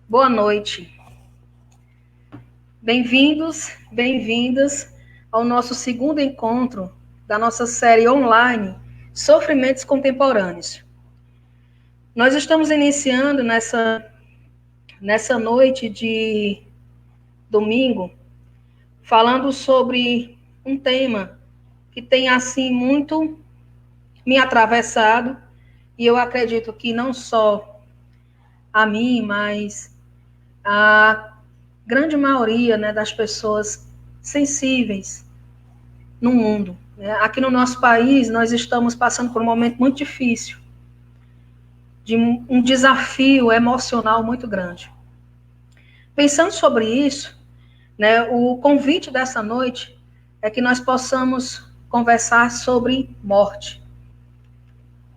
Boa noite. Bem-vindos, bem-vindas ao nosso segundo encontro da nossa série online Sofrimentos Contemporâneos. Nós estamos iniciando nessa noite de domingo, falando sobre um tema que tem assim muito me atravessado, e eu acredito que não só a mim, mas a grande maioria, né, das pessoas sensíveis no mundo. Né? Aqui no nosso país, nós estamos passando por um momento muito difícil, de um desafio emocional muito grande. Pensando sobre isso, né, o convite dessa noite é que nós possamos conversar sobre morte,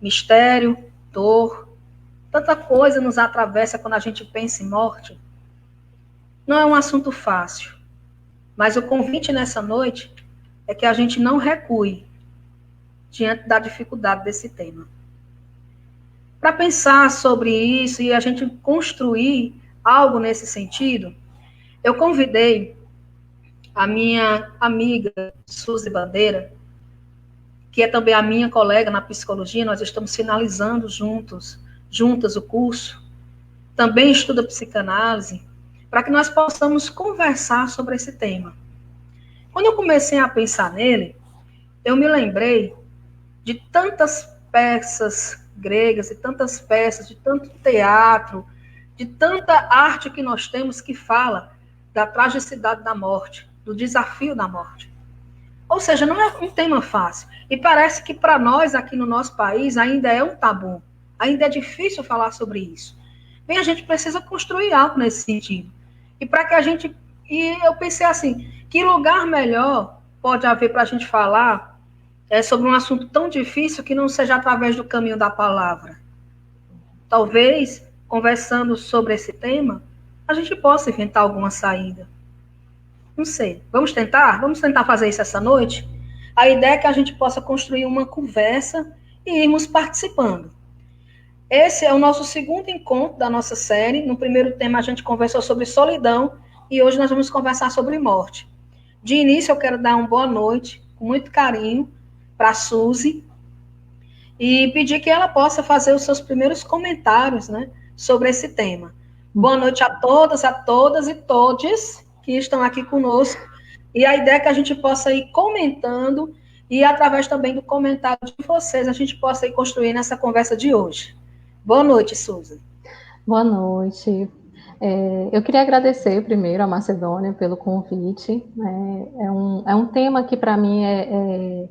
mistério, dor, tanta coisa nos atravessa quando a gente pensa em morte. Não é um assunto fácil, mas o convite nessa noite é que a gente não recue diante da dificuldade desse tema. Para pensar sobre isso e a gente construir algo nesse sentido, eu convidei a minha amiga Suzy Bandeira, que é também a minha colega na psicologia, nós estamos finalizando juntas o curso, também estuda psicanálise, para que nós possamos conversar sobre esse tema. Quando eu comecei a pensar nele, eu me lembrei de tantas peças gregas e tantas peças, de tanto teatro, de tanta arte que nós temos que fala da tragicidade da morte, do desafio da morte. Ou seja, não é um tema fácil. E parece que para nós aqui no nosso país ainda é um tabu. Ainda é difícil falar sobre isso. Bem, a gente precisa construir algo nesse sentido. E para que a gente. E eu pensei assim: que lugar melhor pode haver para a gente falar sobre um assunto tão difícil que não seja através do caminho da palavra? Talvez, conversando sobre esse tema, a gente possa inventar alguma saída. Não sei. Vamos tentar? Vamos tentar fazer isso essa noite? A ideia é que a gente possa construir uma conversa e irmos participando. Esse é o nosso segundo encontro da nossa série. No primeiro tema, a gente conversou sobre solidão e hoje nós vamos conversar sobre morte. De início, eu quero dar uma boa noite, com muito carinho, para a Suzy e pedir que ela possa fazer os seus primeiros comentários, né, sobre esse tema. Boa noite a todas e todes que estão aqui conosco. E a ideia é que a gente possa ir comentando e, através também do comentário de vocês, a gente possa ir construindo essa conversa de hoje. Boa noite, Suzy. Boa noite. Eu queria agradecer primeiro a Macedônia pelo convite. É um tema que para mim é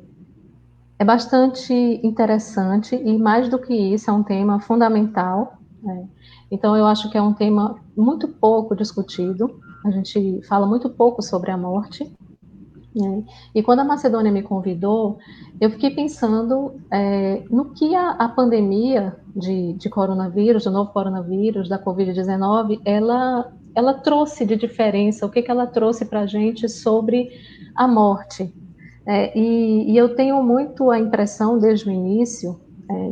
bastante interessante e, mais do que isso, é um tema fundamental. Né? Então, eu acho que é um tema muito pouco discutido. A gente fala muito pouco sobre a morte. Né? E quando a Macedônia me convidou, eu fiquei pensando no que a pandemia de coronavírus, do novo coronavírus, da Covid-19, ela trouxe de diferença, o que ela trouxe para a gente sobre a morte. E eu tenho muito a impressão, desde o início,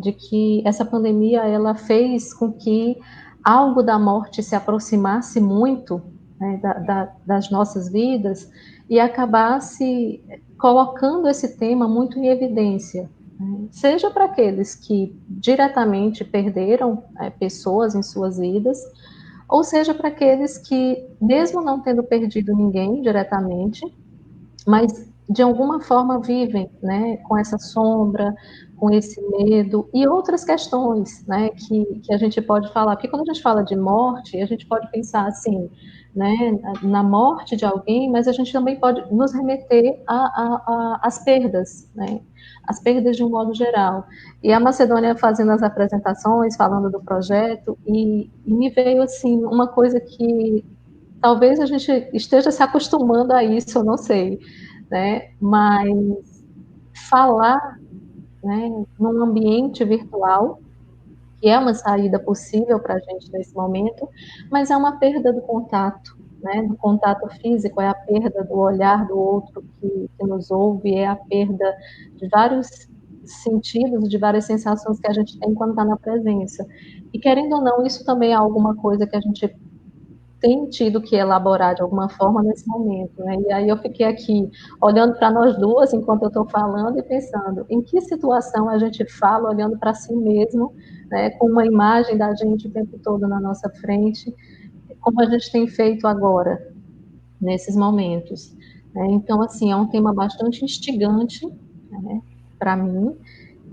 de que essa pandemia ela fez com que algo da morte se aproximasse muito, né, das nossas vidas, e acabasse colocando esse tema muito em evidência, né? Seja para aqueles que diretamente perderam pessoas em suas vidas, ou seja para aqueles que, mesmo não tendo perdido ninguém diretamente, mas de alguma forma vivem, né, com essa sombra, com esse medo e outras questões, né, que a gente pode falar, porque quando a gente fala de morte, a gente pode pensar assim, né, na morte de alguém, mas a gente também pode nos remeter às perdas, né, as perdas de um modo geral. E a Macedônia fazendo as apresentações, falando do projeto, e me veio assim uma coisa que talvez a gente esteja se acostumando a isso, eu não sei, né? Mas falar, né, num ambiente virtual, que é uma saída possível para a gente nesse momento, mas é uma perda do contato, né? Do contato físico, é a perda do olhar do outro que nos ouve, é a perda de vários sentidos, de várias sensações que a gente tem quando está na presença. E querendo ou não, isso também é alguma coisa que a gente tem tido que elaborar de alguma forma nesse momento, né? E aí eu fiquei aqui olhando para nós duas enquanto eu estou falando e pensando em que situação a gente fala olhando para si mesmo, né? Com uma imagem da gente o tempo todo na nossa frente, como a gente tem feito agora, nesses momentos, né? Então, assim, é um tema bastante instigante, né, para mim,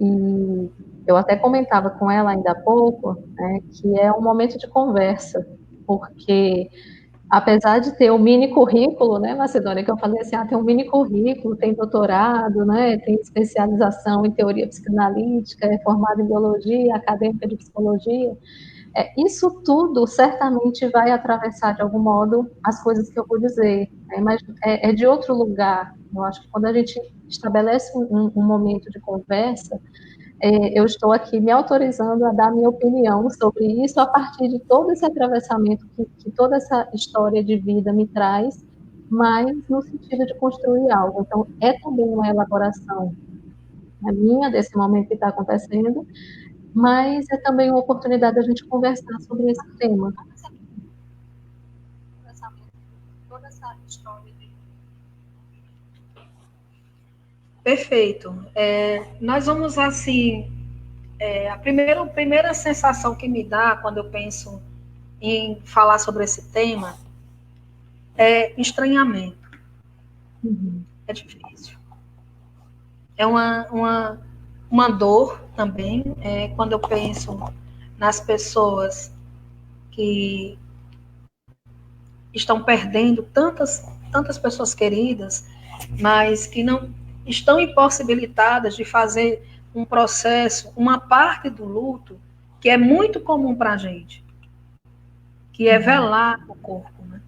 e eu até comentava com ela ainda há pouco, né, que é um momento de conversa, porque apesar de ter um mini currículo, né, Macedônia, que eu falei assim, tem um mini currículo, tem doutorado, né, tem especialização em teoria psicanalítica, é formado em biologia, acadêmica de psicologia, isso tudo certamente vai atravessar de algum modo as coisas que eu vou dizer, né, mas é de outro lugar. Eu acho que quando a gente estabelece um momento de conversa, eu estou aqui me autorizando a dar minha opinião sobre isso a partir de todo esse atravessamento que toda essa história de vida me traz, mas no sentido de construir algo. Então, é também uma elaboração, né, minha desse momento que está acontecendo, mas é também uma oportunidade da gente conversar sobre esse tema. Perfeito. Nós vamos, assim, a primeira sensação que me dá quando eu penso em falar sobre esse tema é estranhamento. Uhum. É difícil. É uma dor também, quando eu penso nas pessoas que estão perdendo tantas pessoas queridas, mas que não estão impossibilitadas de fazer um processo, uma parte do luto que é muito comum para a gente, que é velar o corpo. Né?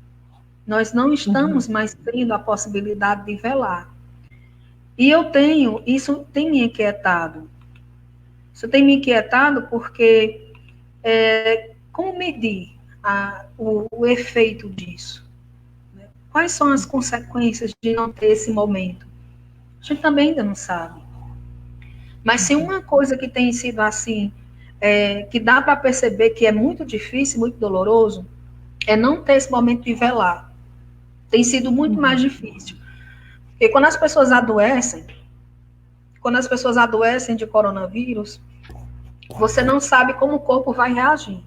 Nós não estamos mais tendo a possibilidade de velar. E isso tem me inquietado. Isso tem me inquietado porque como medir o efeito disso? Quais são as consequências de não ter esse momento? A gente também ainda não sabe. Mas se uma coisa que tem sido assim, que dá para perceber que é muito difícil, muito doloroso, é não ter esse momento de velar. Tem sido muito mais difícil. Porque quando as pessoas adoecem de coronavírus, você não sabe como o corpo vai reagir.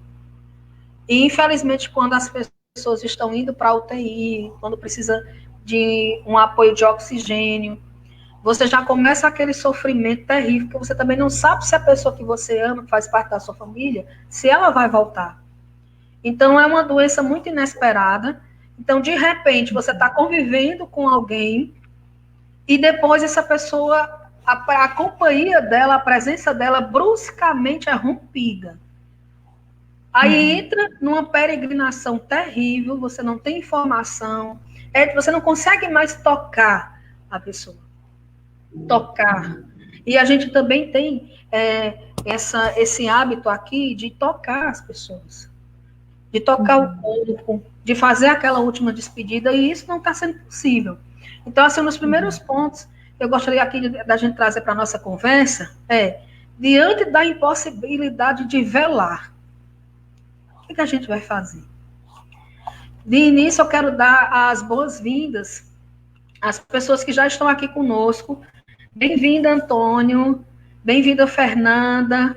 E, infelizmente, quando as pessoas estão indo para a UTI, quando precisa de um apoio de oxigênio, você já começa aquele sofrimento terrível, que você também não sabe se a pessoa que você ama, que faz parte da sua família, se ela vai voltar. Então, é uma doença muito inesperada. Então, de repente, você está convivendo com alguém e depois essa pessoa, a companhia dela, a presença dela, bruscamente é rompida. Aí entra numa peregrinação terrível, você não tem informação, você não consegue mais tocar a pessoa. Tocar. E a gente também tem esse hábito aqui de tocar as pessoas, de tocar o corpo, de fazer aquela última despedida, e isso não está sendo possível. Então, assim, um dos primeiros pontos que eu gostaria aqui da gente trazer para a nossa conversa diante da impossibilidade de velar, o que a gente vai fazer? De início, eu quero dar as boas-vindas às pessoas que já estão aqui conosco. Bem-vinda, Antônio. Bem-vinda, Fernanda,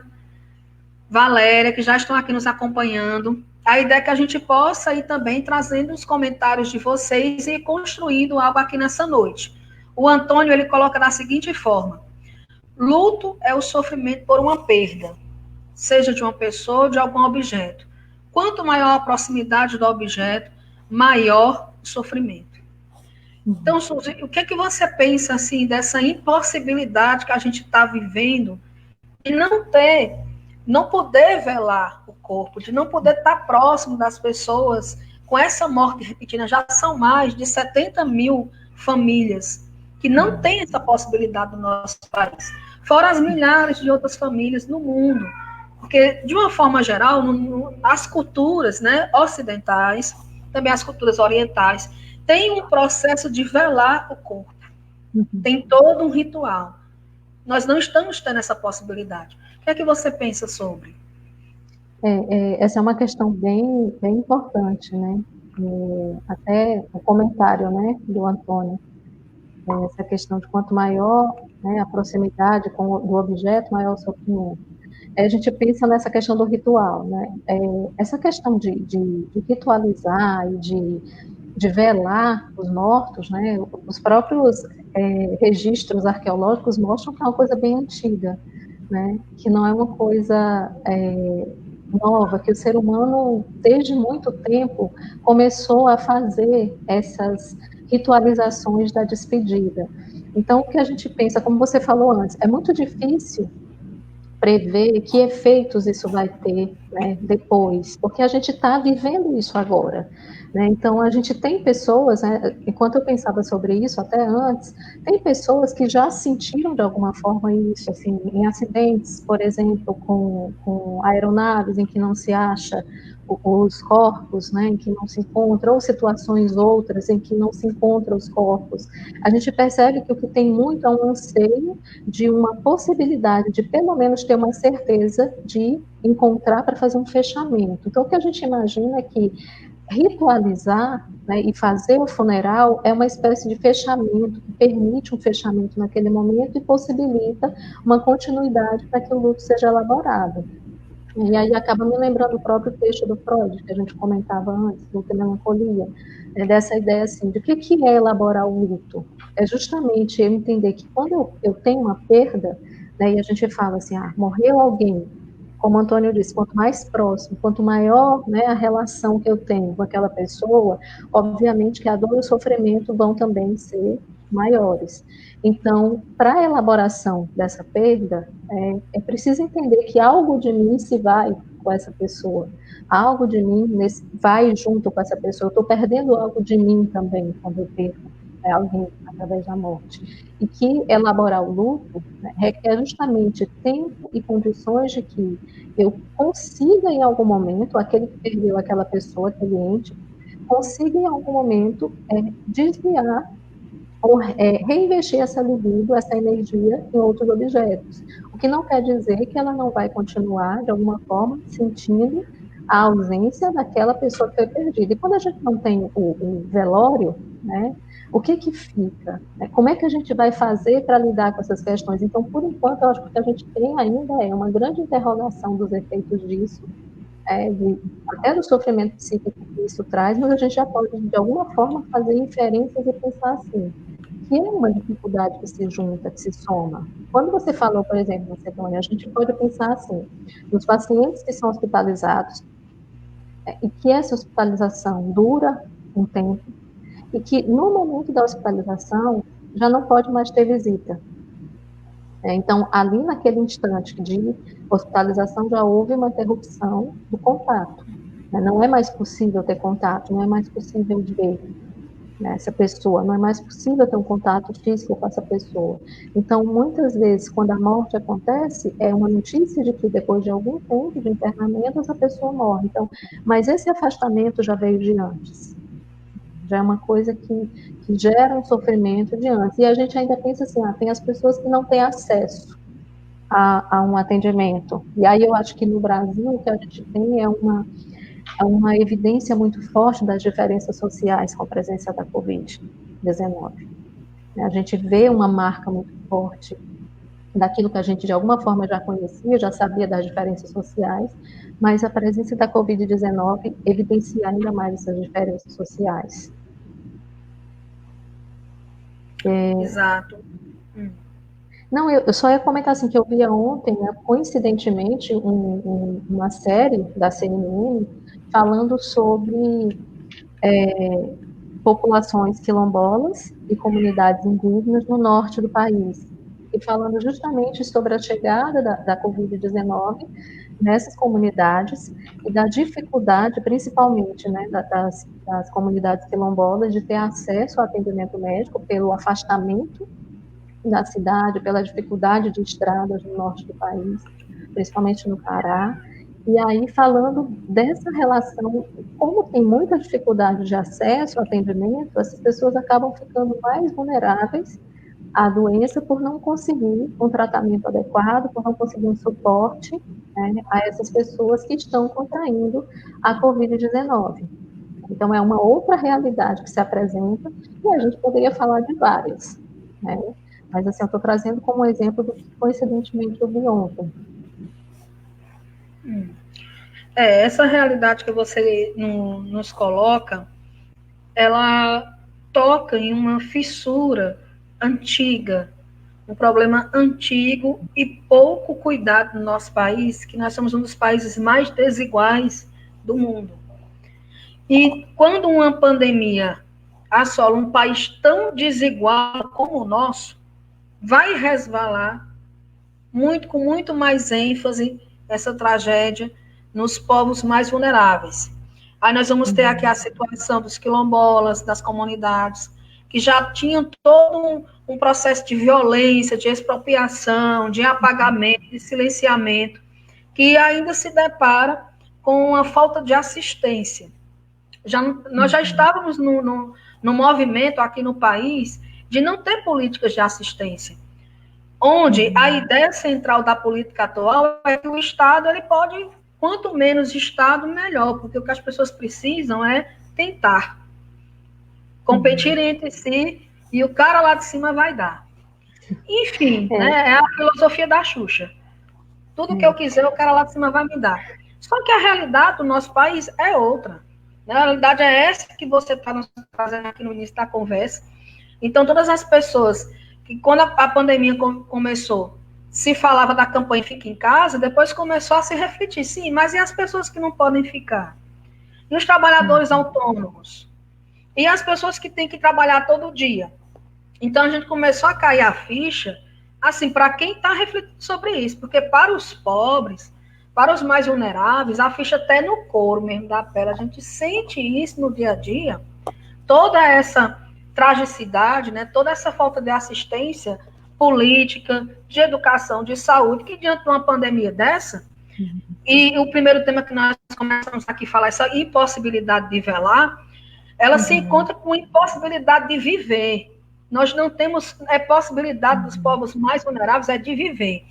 Valéria, que já estão aqui nos acompanhando. A ideia é que a gente possa ir também trazendo os comentários de vocês e construindo algo aqui nessa noite. O Antônio, ele coloca da seguinte forma: luto é o sofrimento por uma perda, seja de uma pessoa ou de algum objeto. Quanto maior a proximidade do objeto, maior o sofrimento. Então, Suzy, o que é que você pensa assim dessa impossibilidade que a gente está vivendo de não poder velar o corpo, de não poder estar próximo das pessoas com essa morte repetida? Já são mais de 70 mil famílias que não têm essa possibilidade no nosso país, fora as milhares de outras famílias no mundo. Porque, de uma forma geral, as culturas, né, ocidentais, também as culturas orientais, tem um processo de velar o corpo. Tem todo um ritual. Nós não estamos tendo essa possibilidade. O que é que você pensa sobre? Essa é uma questão bem importante, né? até o comentário, né, do Antônio, essa questão de quanto maior, né, a proximidade do objeto, maior o sofrimento. A gente pensa nessa questão do ritual, né? Essa questão de ritualizar e de velar os mortos, né? Os próprios registros arqueológicos mostram que é uma coisa bem antiga, né? Que não é uma coisa nova, que o ser humano, desde muito tempo, começou a fazer essas ritualizações da despedida. Então, o que a gente pensa, como você falou antes, é muito difícil prever que efeitos isso vai ter, né, depois, porque a gente está vivendo isso agora, né? Então a gente tem pessoas, né, enquanto eu pensava sobre isso até antes, tem pessoas que já sentiram de alguma forma isso, assim, em acidentes, por exemplo, com aeronaves em que não se acha os corpos, né, em que não se encontra, ou situações outras em que não se encontram os corpos. A gente percebe que o que tem muito é um anseio de uma possibilidade de pelo menos ter uma certeza de encontrar para fazer um fechamento. Então, o que a gente imagina é que ritualizar, né, e fazer o funeral é uma espécie de fechamento, que permite um fechamento naquele momento e possibilita uma continuidade para que o luto seja elaborado. E aí acaba me lembrando o próprio texto do Freud, que a gente comentava antes, do Melancolia, dessa ideia assim, de que é elaborar o luto? É justamente eu entender que quando eu tenho uma perda, né, e a gente fala assim, morreu alguém, como o Antônio disse, quanto mais próximo, quanto maior, né, a relação que eu tenho com aquela pessoa, obviamente que a dor e o sofrimento vão também ser maiores. Então, para a elaboração dessa perda, é preciso entender que algo de mim se vai com essa pessoa, algo de mim vai junto com essa pessoa. Eu estou perdendo algo de mim também quando eu perco alguém através da morte. E que elaborar o luto, né, requer justamente tempo e condições de que eu consiga em algum momento, aquele que perdeu aquela pessoa, aquele ente, consiga em algum momento desviar ou reinvestir essa libido, essa energia em outros objetos. O que não quer dizer que ela não vai continuar, de alguma forma, sentindo a ausência daquela pessoa que foi perdida. E quando a gente não tem o velório, né, o que fica? Como é que a gente vai fazer para lidar com essas questões? Então, por enquanto, eu acho que o que a gente tem ainda é uma grande interrogação dos efeitos disso, até do sofrimento psíquico que isso traz, mas a gente já pode, de alguma forma, fazer inferências e pensar assim, que é uma dificuldade que se junta, que se soma. Quando você falou, por exemplo, Macedônia, a gente pode pensar assim, nos pacientes que são hospitalizados, e que essa hospitalização dura um tempo, e que no momento da hospitalização já não pode mais ter visita. Então, ali naquele instante de hospitalização já houve uma interrupção do contato. Não é mais possível ter contato, não é mais possível ver essa pessoa, não é mais possível ter um contato físico com essa pessoa. Então, muitas vezes, quando a morte acontece, é uma notícia de que depois de algum tempo de internamento, essa pessoa morre. Então, mas esse afastamento já veio de antes. Já é uma coisa que gera um sofrimento de antes. E a gente ainda pensa assim, tem as pessoas que não têm acesso a um atendimento. E aí eu acho que no Brasil o que a gente tem é uma evidência muito forte das diferenças sociais com a presença da Covid-19. A gente vê uma marca muito forte daquilo que a gente de alguma forma já conhecia, já sabia das diferenças sociais, mas a presença da Covid-19 evidencia ainda mais essas diferenças sociais. Exato. Não, eu só ia comentar assim que eu via ontem, né, coincidentemente, uma série da CNN falando sobre populações quilombolas e comunidades indígenas no norte do país, e falando justamente sobre a chegada da Covid-19 nessas comunidades e da dificuldade, principalmente, né, das comunidades quilombolas, de ter acesso ao atendimento médico pelo afastamento da cidade, pela dificuldade de estradas no norte do país, principalmente no Pará. E aí, falando dessa relação, como tem muita dificuldade de acesso ao atendimento, essas pessoas acabam ficando mais vulneráveis à doença por não conseguir um tratamento adequado, por não conseguir um suporte, né, a essas pessoas que estão contraindo a Covid-19. Então, é uma outra realidade que se apresenta, e a gente poderia falar de várias, né? Mas, assim, eu estou trazendo como exemplo do que, coincidentemente, eu vi ontem. Essa realidade que você nos coloca, ela toca em uma fissura antiga, um problema antigo e pouco cuidado no nosso país, que nós somos um dos países mais desiguais do mundo. E quando uma pandemia assola um país tão desigual como o nosso, vai resvalar com muito mais ênfase essa tragédia nos povos mais vulneráveis. Aí nós vamos ter aqui a situação dos quilombolas, das comunidades, que já tinham todo um processo de violência, de expropriação, de apagamento, de silenciamento, que ainda se depara com uma falta de assistência. Nós já estávamos no movimento aqui no país de não ter políticas de assistência, onde a ideia central da política atual é que o Estado ele pode, quanto menos Estado, melhor, porque o que as pessoas precisam é tentar competir entre si e o cara lá de cima vai dar. Enfim, né, é a filosofia da Xuxa. Tudo que eu quiser, o cara lá de cima vai me dar. Só que a realidade do nosso país é outra. Né? A realidade é essa que você está nos trazendo aqui no início da conversa. Então, todas as pessoas que, quando a pandemia começou, se falava da campanha Fica em Casa, depois começou a se refletir, sim, mas e as pessoas que não podem ficar? E os trabalhadores autônomos? E as pessoas que têm que trabalhar todo dia? Então, a gente começou a cair a ficha, assim, para quem está refletindo sobre isso, porque para os pobres, para os mais vulneráveis, a ficha até no couro mesmo da pele, a gente sente isso no dia a dia, toda essa tragicidade, né, toda essa falta de assistência política, de educação, de saúde, que diante de uma pandemia dessa, e o primeiro tema que nós começamos aqui a falar, essa impossibilidade de velar, ela se encontra com a impossibilidade de viver. Nós não temos possibilidade dos povos mais vulneráveis é de viver.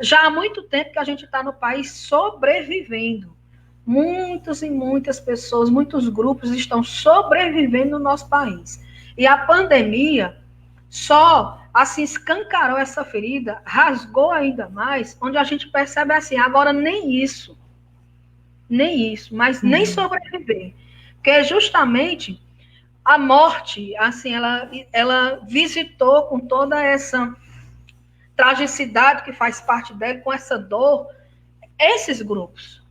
Já há muito tempo que a gente está no país sobrevivendo. Muitas e muitas pessoas, muitos grupos estão sobrevivendo no nosso país. E a pandemia só assim escancarou essa ferida, rasgou ainda mais, onde a gente percebe assim, agora nem isso, mas nem sobreviver. Porque justamente a morte, assim, ela visitou com toda essa tragicidade que faz parte dela, com essa dor, esses grupos.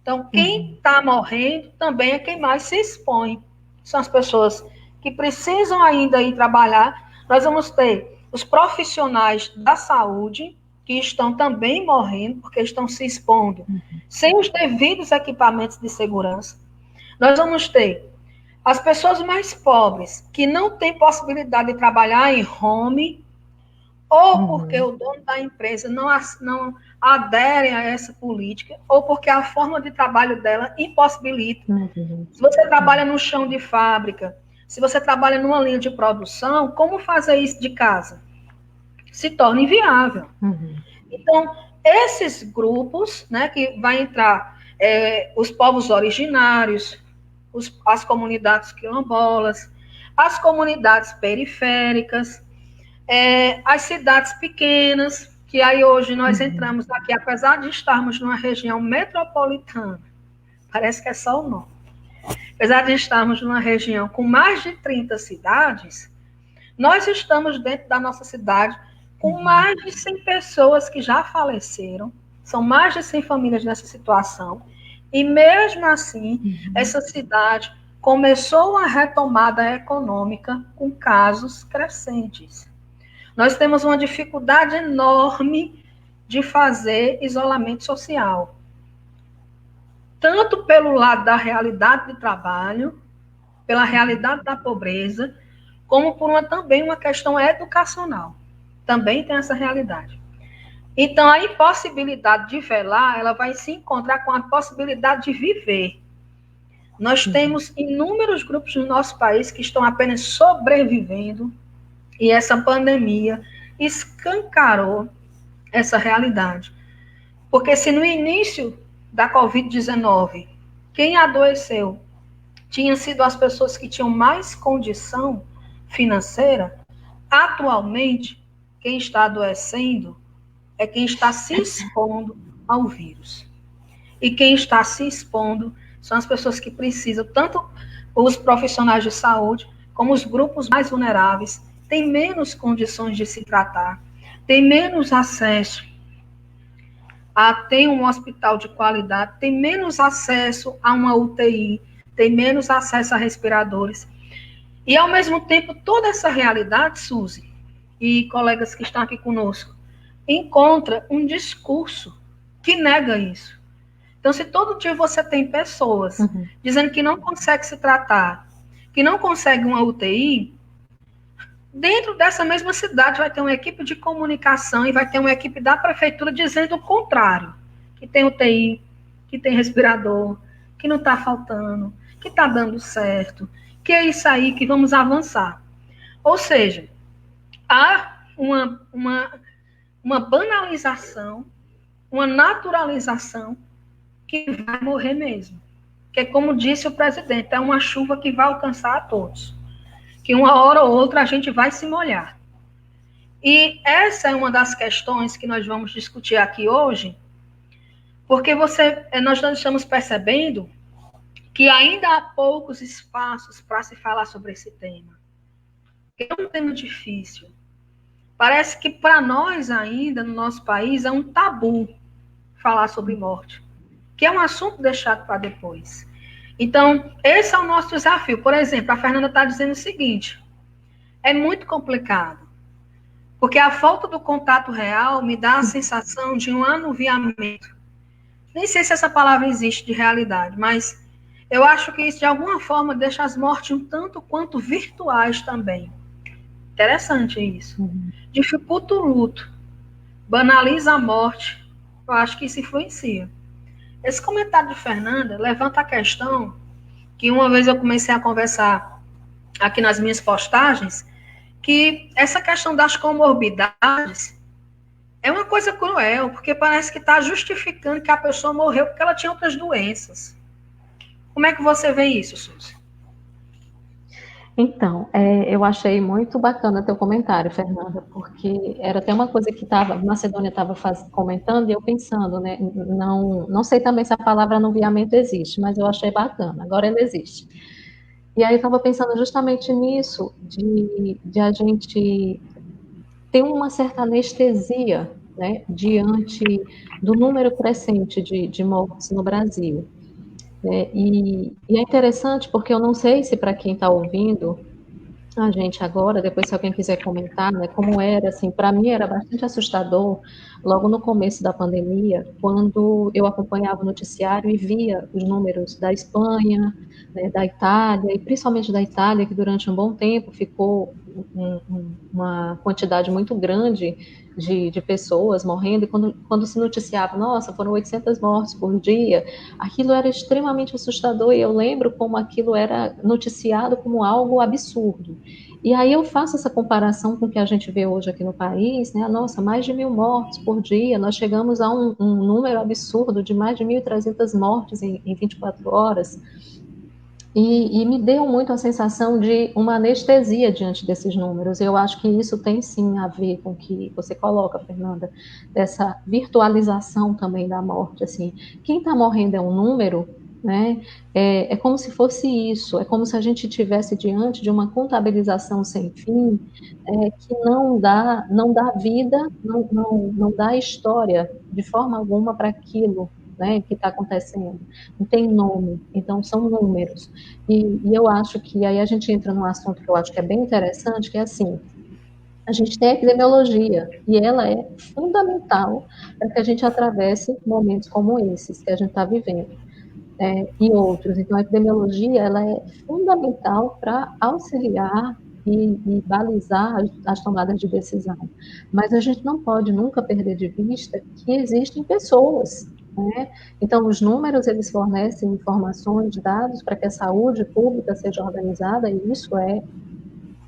Então, quem está morrendo também é quem mais se expõe. São as pessoas que precisam ainda ir trabalhar. Nós vamos ter os profissionais da saúde, que estão também morrendo, porque estão se expondo, sem os devidos equipamentos de segurança. Nós vamos ter as pessoas mais pobres, que não têm possibilidade de trabalhar em home, ou porque o dono da empresa não adere a essa política, ou porque a forma de trabalho dela impossibilita. Se você trabalha no chão de fábrica, se você trabalha numa linha de produção, como fazer isso de casa? Se torna inviável. Então, esses grupos, né, que vai entrar os povos originários, as comunidades quilombolas, as comunidades periféricas, as cidades pequenas, que aí hoje nós entramos aqui, apesar de estarmos numa região metropolitana, parece que é só o nome, apesar de estarmos numa região com mais de 30 cidades, nós estamos dentro da nossa cidade com mais de 100 pessoas que já faleceram, são mais de 100 famílias nessa situação, e mesmo assim, essa cidade começou a retomada econômica com casos crescentes. Nós temos uma dificuldade enorme de fazer isolamento social. Tanto pelo lado da realidade de trabalho, pela realidade da pobreza, como por também uma questão educacional. Também tem essa realidade. Então, a impossibilidade de velar, ela vai se encontrar com a possibilidade de viver. Nós temos inúmeros grupos no nosso país que estão apenas sobrevivendo, e essa pandemia escancarou essa realidade. Porque se no início da Covid-19, quem adoeceu tinham sido as pessoas que tinham mais condição financeira. Atualmente, quem está adoecendo é quem está se expondo ao vírus. E quem está se expondo são as pessoas que precisam, tanto os profissionais de saúde, como os grupos mais vulneráveis, têm menos condições de se tratar, têm menos acesso a ter um hospital de qualidade, têm menos acesso a uma UTI, têm menos acesso a respiradores. E, ao mesmo tempo, toda essa realidade, Suzy, e colegas que estão aqui conosco, encontra um discurso que nega isso. Então, se todo dia você tem pessoas dizendo que não consegue se tratar, que não consegue uma UTI, dentro dessa mesma cidade vai ter uma equipe de comunicação e vai ter uma equipe da prefeitura dizendo o contrário, que tem UTI, que tem respirador, que não está faltando, que está dando certo, que é isso aí, que vamos avançar. Ou seja, há uma banalização, uma naturalização que vai morrer mesmo. Que, como disse o presidente, é uma chuva que vai alcançar a todos. Que uma hora ou outra a gente vai se molhar. E essa é uma das questões que nós vamos discutir aqui hoje, porque nós estamos percebendo que ainda há poucos espaços para se falar sobre esse tema. É um tema difícil. Parece que para nós ainda, no nosso país, é um tabu falar sobre morte, que é um assunto deixado para depois. Então, esse é o nosso desafio. Por exemplo, a Fernanda está dizendo o seguinte, é muito complicado, porque a falta do contato real me dá a sensação de um anuviamento. Nem sei se essa palavra existe de realidade, mas eu acho que isso, de alguma forma, deixa as mortes um tanto quanto virtuais também. Interessante isso. Dificulta o luto, banaliza a morte. Eu acho que isso influencia. Esse comentário de Fernanda levanta a questão que uma vez eu comecei a conversar aqui nas minhas postagens, que essa questão das comorbidades é uma coisa cruel, porque parece que está justificando que a pessoa morreu porque ela tinha outras doenças. Como é que você vê isso, Suzy? Então, eu achei muito bacana teu comentário, Fernanda, porque era até uma coisa que a Macedônia estava comentando e eu pensando, né? Não sei também se a palavra anuviamento existe, mas eu achei bacana, agora ela existe. E aí eu estava pensando justamente nisso, de a gente ter uma certa anestesia, né, diante do número crescente de mortes no Brasil. E é interessante porque eu não sei se para quem está ouvindo a gente agora, depois se alguém quiser comentar, né, como era, assim, para mim era bastante assustador, logo no começo da pandemia, quando eu acompanhava o noticiário e via os números da Espanha, né, da Itália, e principalmente da Itália, que durante um bom tempo ficou uma quantidade muito grande de pessoas morrendo, e quando se noticiava, nossa, foram 800 mortes por dia, aquilo era extremamente assustador, e eu lembro como aquilo era noticiado como algo absurdo. E aí eu faço essa comparação com o que a gente vê hoje aqui no país, né? Nossa, mais de 1.000 mortes por dia, nós chegamos a um número absurdo de mais de 1.300 mortes em 24 horas, e me deu muito a sensação de uma anestesia diante desses números. Eu acho que isso tem sim a ver com o que você coloca, Fernanda, dessa virtualização também da morte. Assim, quem está morrendo é um número, né? É como se fosse isso, é como se a gente estivesse diante de uma contabilização sem fim, que não dá vida, não dá história de forma alguma para aquilo, né, que está acontecendo. Não tem nome, então são números. E eu acho que aí a gente entra num assunto que eu acho que é bem interessante, que é assim, a gente tem a epidemiologia, e ela é fundamental para que a gente atravesse momentos como esses que a gente está vivendo, e outros. Então, a epidemiologia, ela é fundamental para auxiliar e balizar as tomadas de decisão. Mas a gente não pode nunca perder de vista que existem pessoas, né? Então, os números, eles fornecem informações, dados para que a saúde pública seja organizada, e isso é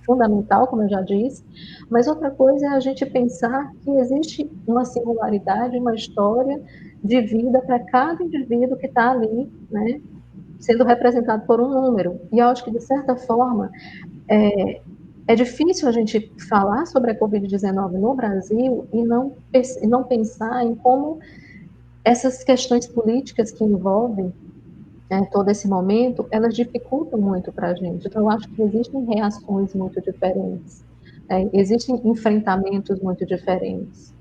fundamental, como eu já disse, mas outra coisa é a gente pensar que existe uma singularidade, uma história de vida para cada indivíduo que está ali, né, sendo representado por um número. E eu acho que, de certa forma, é difícil a gente falar sobre a Covid-19 no Brasil e não pensar em como essas questões políticas que envolvem todo esse momento, elas dificultam muito para a gente. Então, eu acho que existem reações muito diferentes, existem enfrentamentos muito diferentes.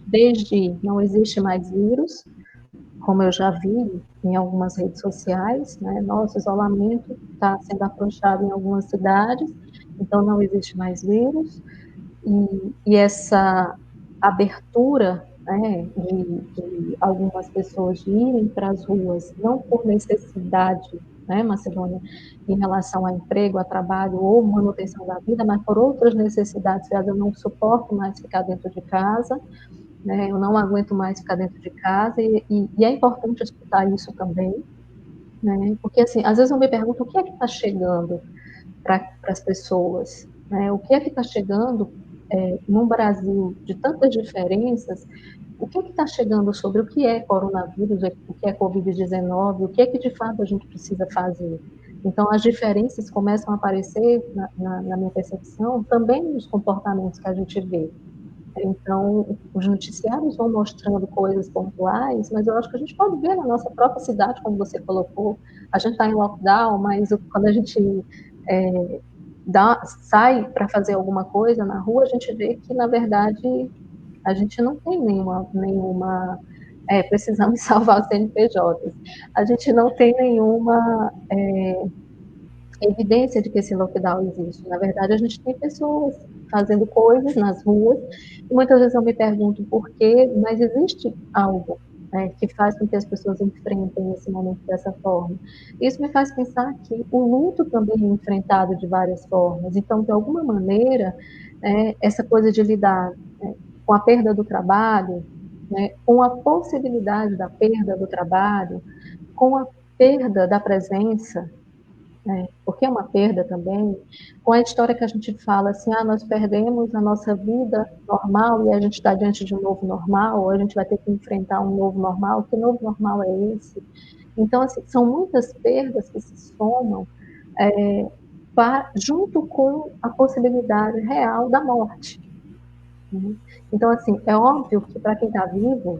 Desde não existe mais vírus, como eu já vi em algumas redes sociais, né, nosso isolamento está sendo afrouxado em algumas cidades, então não existe mais vírus, e essa abertura, né, de algumas pessoas de irem para as ruas, não por necessidade, né, Macedônia, em relação a emprego, a trabalho ou manutenção da vida, mas por outras necessidades, eu não suporto mais ficar dentro de casa, né, eu não aguento mais ficar dentro de casa, e é importante escutar isso também, né, porque, assim, às vezes eu me pergunto o que é que está chegando para as pessoas, né, o que é que está chegando num Brasil de tantas diferenças, o que está chegando sobre o que é coronavírus, o que é Covid-19, o que é que de fato a gente precisa fazer. Então, as diferenças começam a aparecer, na minha percepção, também nos comportamentos que a gente vê. Então, os noticiários vão mostrando coisas pontuais, mas eu acho que a gente pode ver na nossa própria cidade, como você colocou, a gente está em lockdown, mas quando a gente sai para fazer alguma coisa na rua, a gente vê que, na verdade, a gente não tem nenhuma precisamos salvar os CNPJs, a gente não tem nenhuma evidência de que esse lockdown existe. Na verdade, a gente tem pessoas fazendo coisas nas ruas, e muitas vezes eu me pergunto por quê, mas existe algo que faz com que as pessoas enfrentem esse momento dessa forma. Isso me faz pensar que o luto também é enfrentado de várias formas. Então, de alguma maneira, essa coisa de lidar com a perda do trabalho, com a possibilidade da perda do trabalho, com a perda da presença, porque é uma perda também, com a história que a gente fala assim, nós perdemos a nossa vida normal e a gente está diante de um novo normal, ou a gente vai ter que enfrentar um novo normal, que novo normal é esse? Então, assim, são muitas perdas que se somam junto com a possibilidade real da morte. Né? Então, assim, é óbvio que para quem está vivo,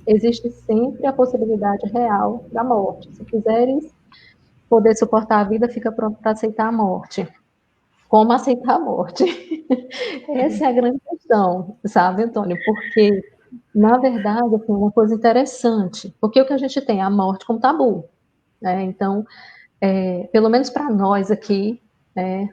existe sempre a possibilidade real da morte. Se quiseres poder suportar a vida, fica pronto para aceitar a morte. Como aceitar a morte? Essa é a grande questão, sabe, Antônio? Porque, na verdade, assim, é uma coisa interessante, porque o que a gente tem é a morte como tabu, né? Então, pelo menos para nós aqui,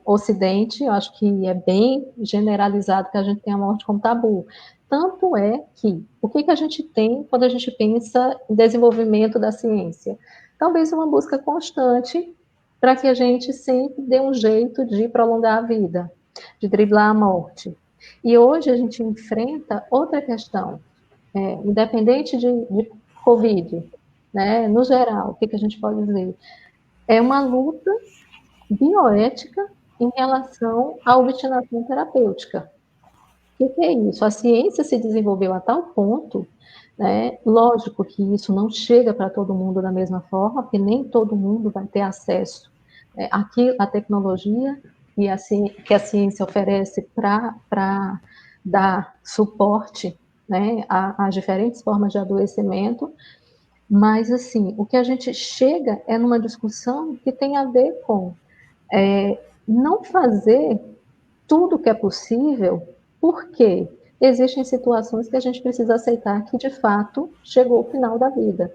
Ocidente, eu acho que é bem generalizado que a gente tem a morte como tabu. Tanto é que, o que a gente tem quando a gente pensa em desenvolvimento da ciência? Talvez uma busca constante para que a gente sempre dê um jeito de prolongar a vida, de driblar a morte. E hoje a gente enfrenta outra questão, independente de Covid, né, no geral, o que a gente pode dizer? É uma luta bioética em relação à obstinação terapêutica. O que é isso? A ciência se desenvolveu a tal ponto, né? Lógico que isso não chega para todo mundo da mesma forma, porque nem todo mundo vai ter acesso à tecnologia que a ciência oferece para dar suporte, né, às diferentes formas de adoecimento, mas, assim, o que a gente chega é numa discussão que tem a ver com não fazer tudo que é possível, porque existem situações que a gente precisa aceitar que, de fato, chegou o final da vida.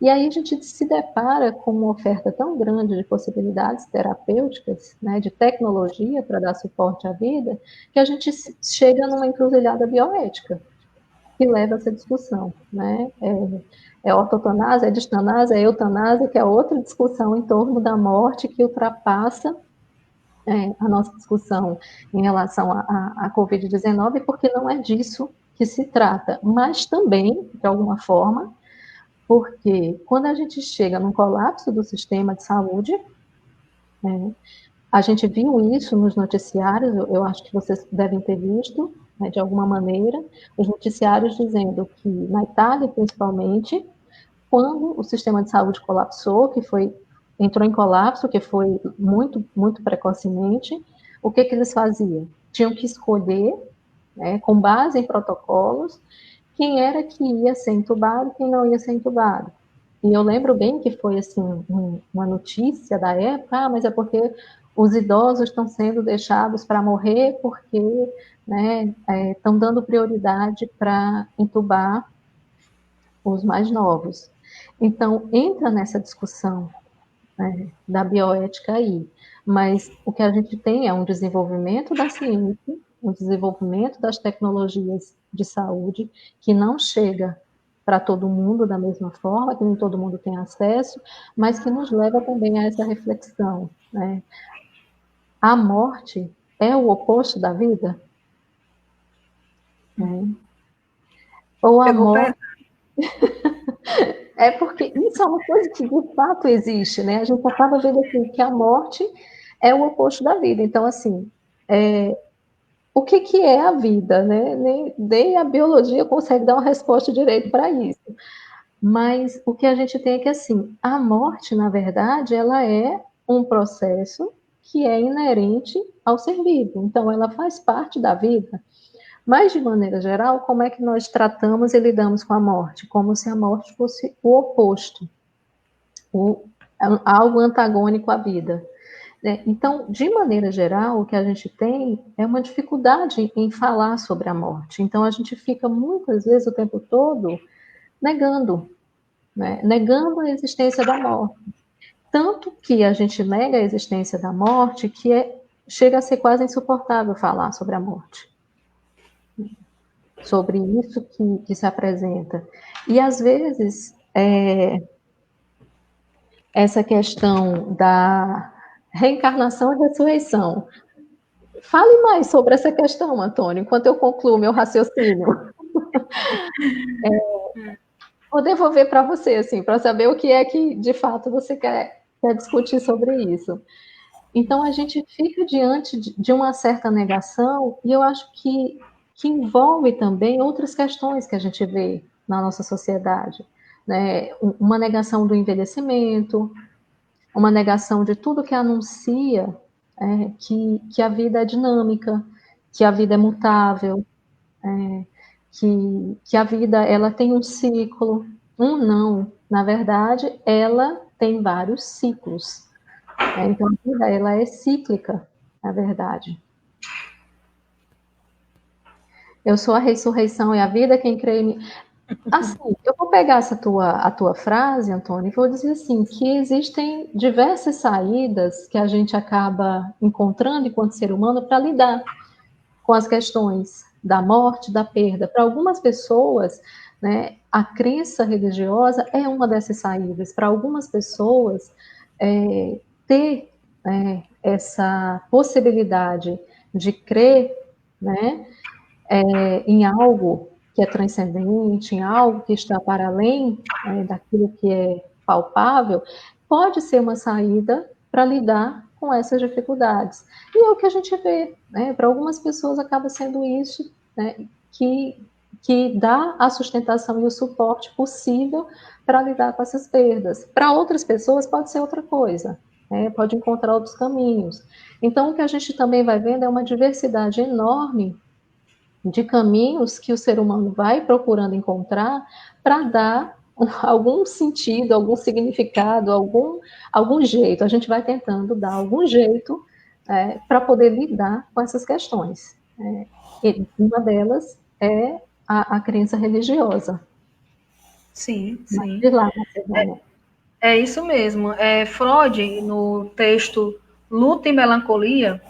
E aí a gente se depara com uma oferta tão grande de possibilidades terapêuticas, né, de tecnologia para dar suporte à vida, que a gente chega numa encruzilhada bioética que leva a essa discussão, né? Ortotanásia, distanásia, eutanásia, que é outra discussão em torno da morte que ultrapassa a nossa discussão em relação à Covid-19, porque não é disso que se trata, mas também, de alguma forma, porque quando a gente chega num colapso do sistema de saúde, a gente viu isso nos noticiários, eu acho que vocês devem ter visto, de alguma maneira, os noticiários dizendo que na Itália, principalmente, quando o sistema de saúde colapsou, que foi entrou em colapso, que foi muito, muito precocemente, o que eles faziam? Tinham que escolher, né, com base em protocolos, quem era que ia ser entubado e quem não ia ser entubado. E eu lembro bem que foi assim uma notícia da época, mas é porque os idosos estão sendo deixados para morrer porque, né, estão dando prioridade para entubar os mais novos. Então, entra nessa discussão, né, da bioética aí. Mas o que a gente tem é um desenvolvimento da ciência, um desenvolvimento das tecnologias de saúde, que não chega para todo mundo da mesma forma, que nem todo mundo tem acesso, mas que nos leva também a essa reflexão, né? A morte é o oposto da vida? Né? Ou a Pegou morte... pé? É porque isso é uma coisa que de fato existe, né? A gente acaba vendo assim, que a morte é o oposto da vida. Então, assim, o que é a vida, né? Nem a biologia consegue dar uma resposta direito para isso. Mas o que a gente tem é que, assim, a morte, na verdade, ela é um processo que é inerente ao ser vivo. Então, ela faz parte da vida. Mas, de maneira geral, como é que nós tratamos e lidamos com a morte? Como se a morte fosse o oposto, algo antagônico à vida. Então, de maneira geral, o que a gente tem é uma dificuldade em falar sobre a morte. Então, a gente fica muitas vezes o tempo todo negando, né? Negando a existência da morte. Tanto que a gente nega a existência da morte que chega a ser quase insuportável falar sobre a morte, sobre isso que se apresenta. E, às vezes, essa questão da reencarnação e ressurreição. Fale mais sobre essa questão, Antônio, enquanto eu concluo meu raciocínio. Vou devolver para você, assim, para saber o que é que, de fato, você quer discutir sobre isso. Então, a gente fica diante de uma certa negação, e eu acho que envolve também outras questões que a gente vê na nossa sociedade, né? Uma negação do envelhecimento, uma negação de tudo que anuncia que a vida é dinâmica, que a vida é mutável, que a vida ela tem um ciclo. Não, na verdade, ela tem vários ciclos. Então, a vida ela é cíclica, na verdade. Eu sou a ressurreição e a vida, quem crê em mim. Assim, eu vou pegar a tua frase, Antônio, e vou dizer assim, que existem diversas saídas que a gente acaba encontrando enquanto ser humano para lidar com as questões da morte, da perda. Para algumas pessoas, né, a crença religiosa é uma dessas saídas. Para algumas pessoas, ter essa possibilidade de crer, né, em algo que é transcendente, em algo que está para além daquilo que é palpável, pode ser uma saída para lidar com essas dificuldades. E é o que a gente vê, né? Para algumas pessoas acaba sendo isso, né, que dá a sustentação e o suporte possível para lidar com essas perdas. Para outras pessoas pode ser outra coisa, né? Pode encontrar outros caminhos. Então, o que a gente também vai vendo é uma diversidade enorme de caminhos que o ser humano vai procurando encontrar para dar algum sentido, algum significado, algum jeito. A gente vai tentando dar algum jeito para poder lidar com essas questões. E uma delas é a crença religiosa. Sim, Mas sim. de lá, Macedônia. É isso mesmo. Freud, no texto Luta e Melancolia,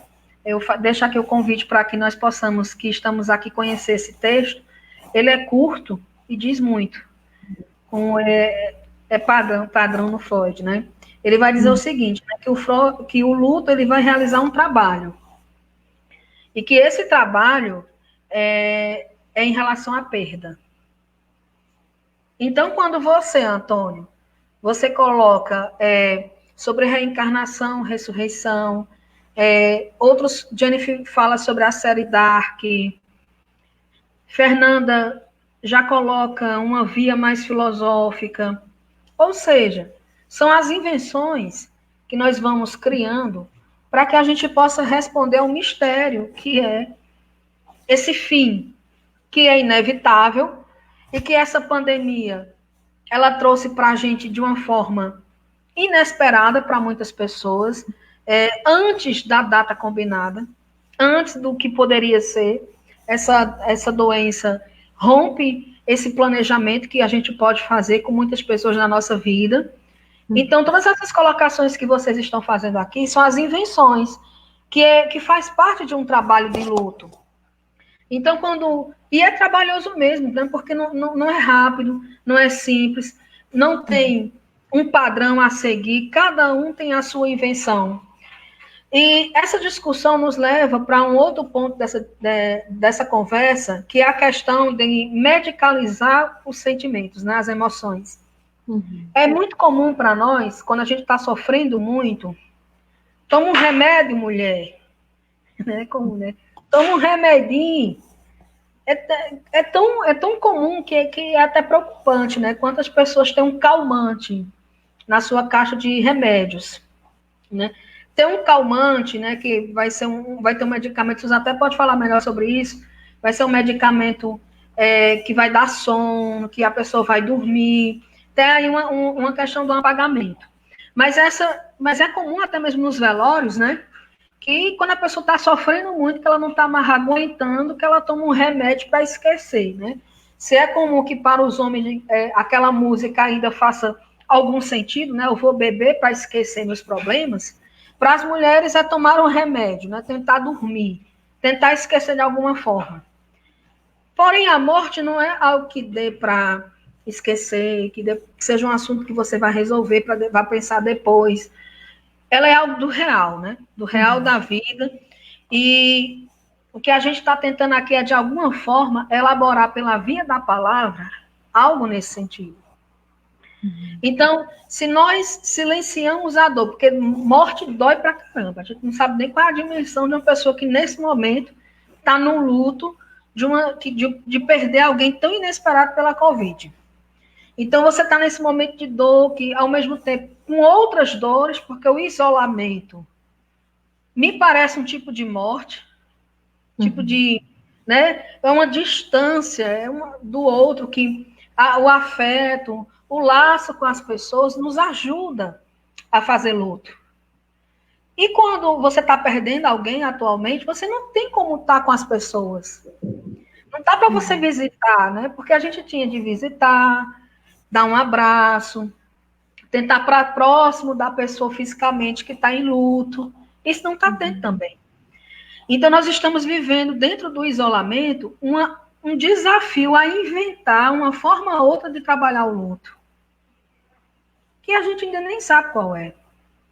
deixo aqui o convite para que nós possamos, que estamos aqui, conhecer esse texto. Ele é curto e diz muito. É padrão no Freud, né? Ele vai dizer o seguinte, né, que o luto ele vai realizar um trabalho. E que esse trabalho é em relação à perda. Então, quando você, Antônio, você coloca sobre reencarnação, ressurreição, outros, Jennifer fala sobre a série Dark, Fernanda já coloca uma via mais filosófica, ou seja, são as invenções que nós vamos criando para que a gente possa responder ao mistério que é esse fim, que é inevitável e que essa pandemia ela trouxe para a gente de uma forma inesperada para muitas pessoas, antes da data combinada, antes do que poderia ser. Essa doença rompe esse planejamento que a gente pode fazer com muitas pessoas na nossa vida. Então, todas essas colocações que vocês estão fazendo aqui são as invenções, que faz parte de um trabalho de luto. Então, e é trabalhoso mesmo, né? Porque não é rápido, não é simples, não tem um padrão a seguir, cada um tem a sua invenção. E essa discussão nos leva para um outro ponto dessa conversa, que é a questão de medicalizar os sentimentos, né, as emoções. É muito comum para nós, quando a gente está sofrendo muito, toma um remédio, mulher, né, toma um remedinho. É tão comum que é até preocupante, né? Quantas pessoas têm um calmante na sua caixa de remédios, né? Tem um calmante, né? Que vai ter um medicamento, você até pode falar melhor sobre isso. Vai ser um medicamento que vai dar sono, que a pessoa vai dormir. Tem aí uma questão do apagamento. Mas é comum até mesmo nos velórios, né? Que quando a pessoa está sofrendo muito, que ela não está mais aguentando, que ela toma um remédio para esquecer, né? Se é comum que para os homens aquela música ainda faça algum sentido, né? Eu vou beber para esquecer meus problemas. Para as mulheres é tomar um remédio, né? Tentar dormir, tentar esquecer de alguma forma. Porém, a morte não é algo que dê para esquecer, que seja um assunto que você vai resolver, vai pensar depois. Ela é algo do real, né? Do real da vida. E o que a gente está tentando aqui é, de alguma forma, elaborar pela via da palavra algo nesse sentido. Então, se nós silenciamos a dor, porque morte dói pra caramba, a gente não sabe nem qual é a dimensão de uma pessoa que, nesse momento, está no luto de perder alguém tão inesperado pela Covid. Então, você está nesse momento de dor, que, ao mesmo tempo, com outras dores, porque o isolamento me parece um tipo de morte, tipo de, né? É uma distância do outro, que o afeto, o laço com as pessoas nos ajuda a fazer luto. E quando você está perdendo alguém atualmente, você não tem como estar com as pessoas. Não dá para você visitar, né? Porque a gente tinha de visitar, dar um abraço, tentar para próximo da pessoa fisicamente que está em luto. Isso não está tendo também. Então, nós estamos vivendo, dentro do isolamento, um desafio a inventar uma forma ou outra de trabalhar o luto. Que a gente ainda nem sabe qual é.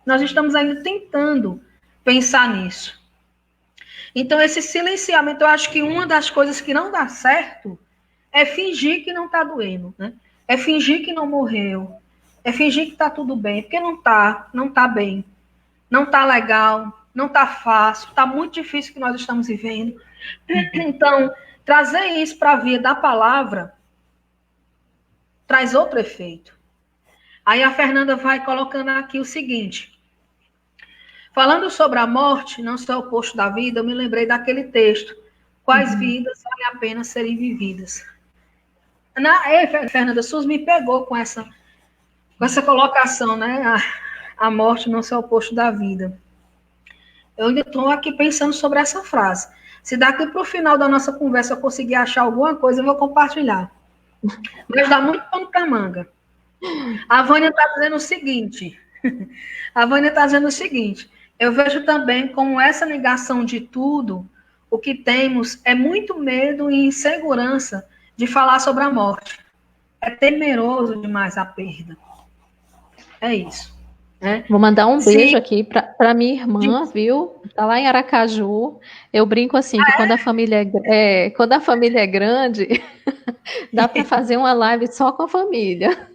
Nós estamos ainda tentando pensar nisso. Então, esse silenciamento, eu acho que uma das coisas que não dá certo é fingir que não está doendo, né? É fingir que não morreu. É fingir que está tudo bem, porque não está bem. Não está legal, não está fácil, está muito difícil o que nós estamos vivendo. Então, trazer isso para a via da palavra traz outro efeito. Aí a Fernanda vai colocando aqui o seguinte. Falando sobre a morte, não ser o oposto da vida, eu me lembrei daquele texto. Quais vidas valem a pena serem vividas? Fernanda, Sus me pegou com essa colocação, né? A morte não ser o oposto da vida. Eu ainda estou aqui pensando sobre essa frase. Se daqui para o final da nossa conversa eu conseguir achar alguma coisa, eu vou compartilhar. Mas dá muito pano para manga. A Vânia está dizendo o seguinte. Eu vejo também como essa negação de tudo, o que temos é muito medo e insegurança de falar sobre a morte. É temeroso demais a perda. É isso. Vou mandar um beijo aqui para minha irmã, viu? Tá lá em Aracaju. Eu brinco assim que quando a família é grande, dá para fazer uma live só com a família.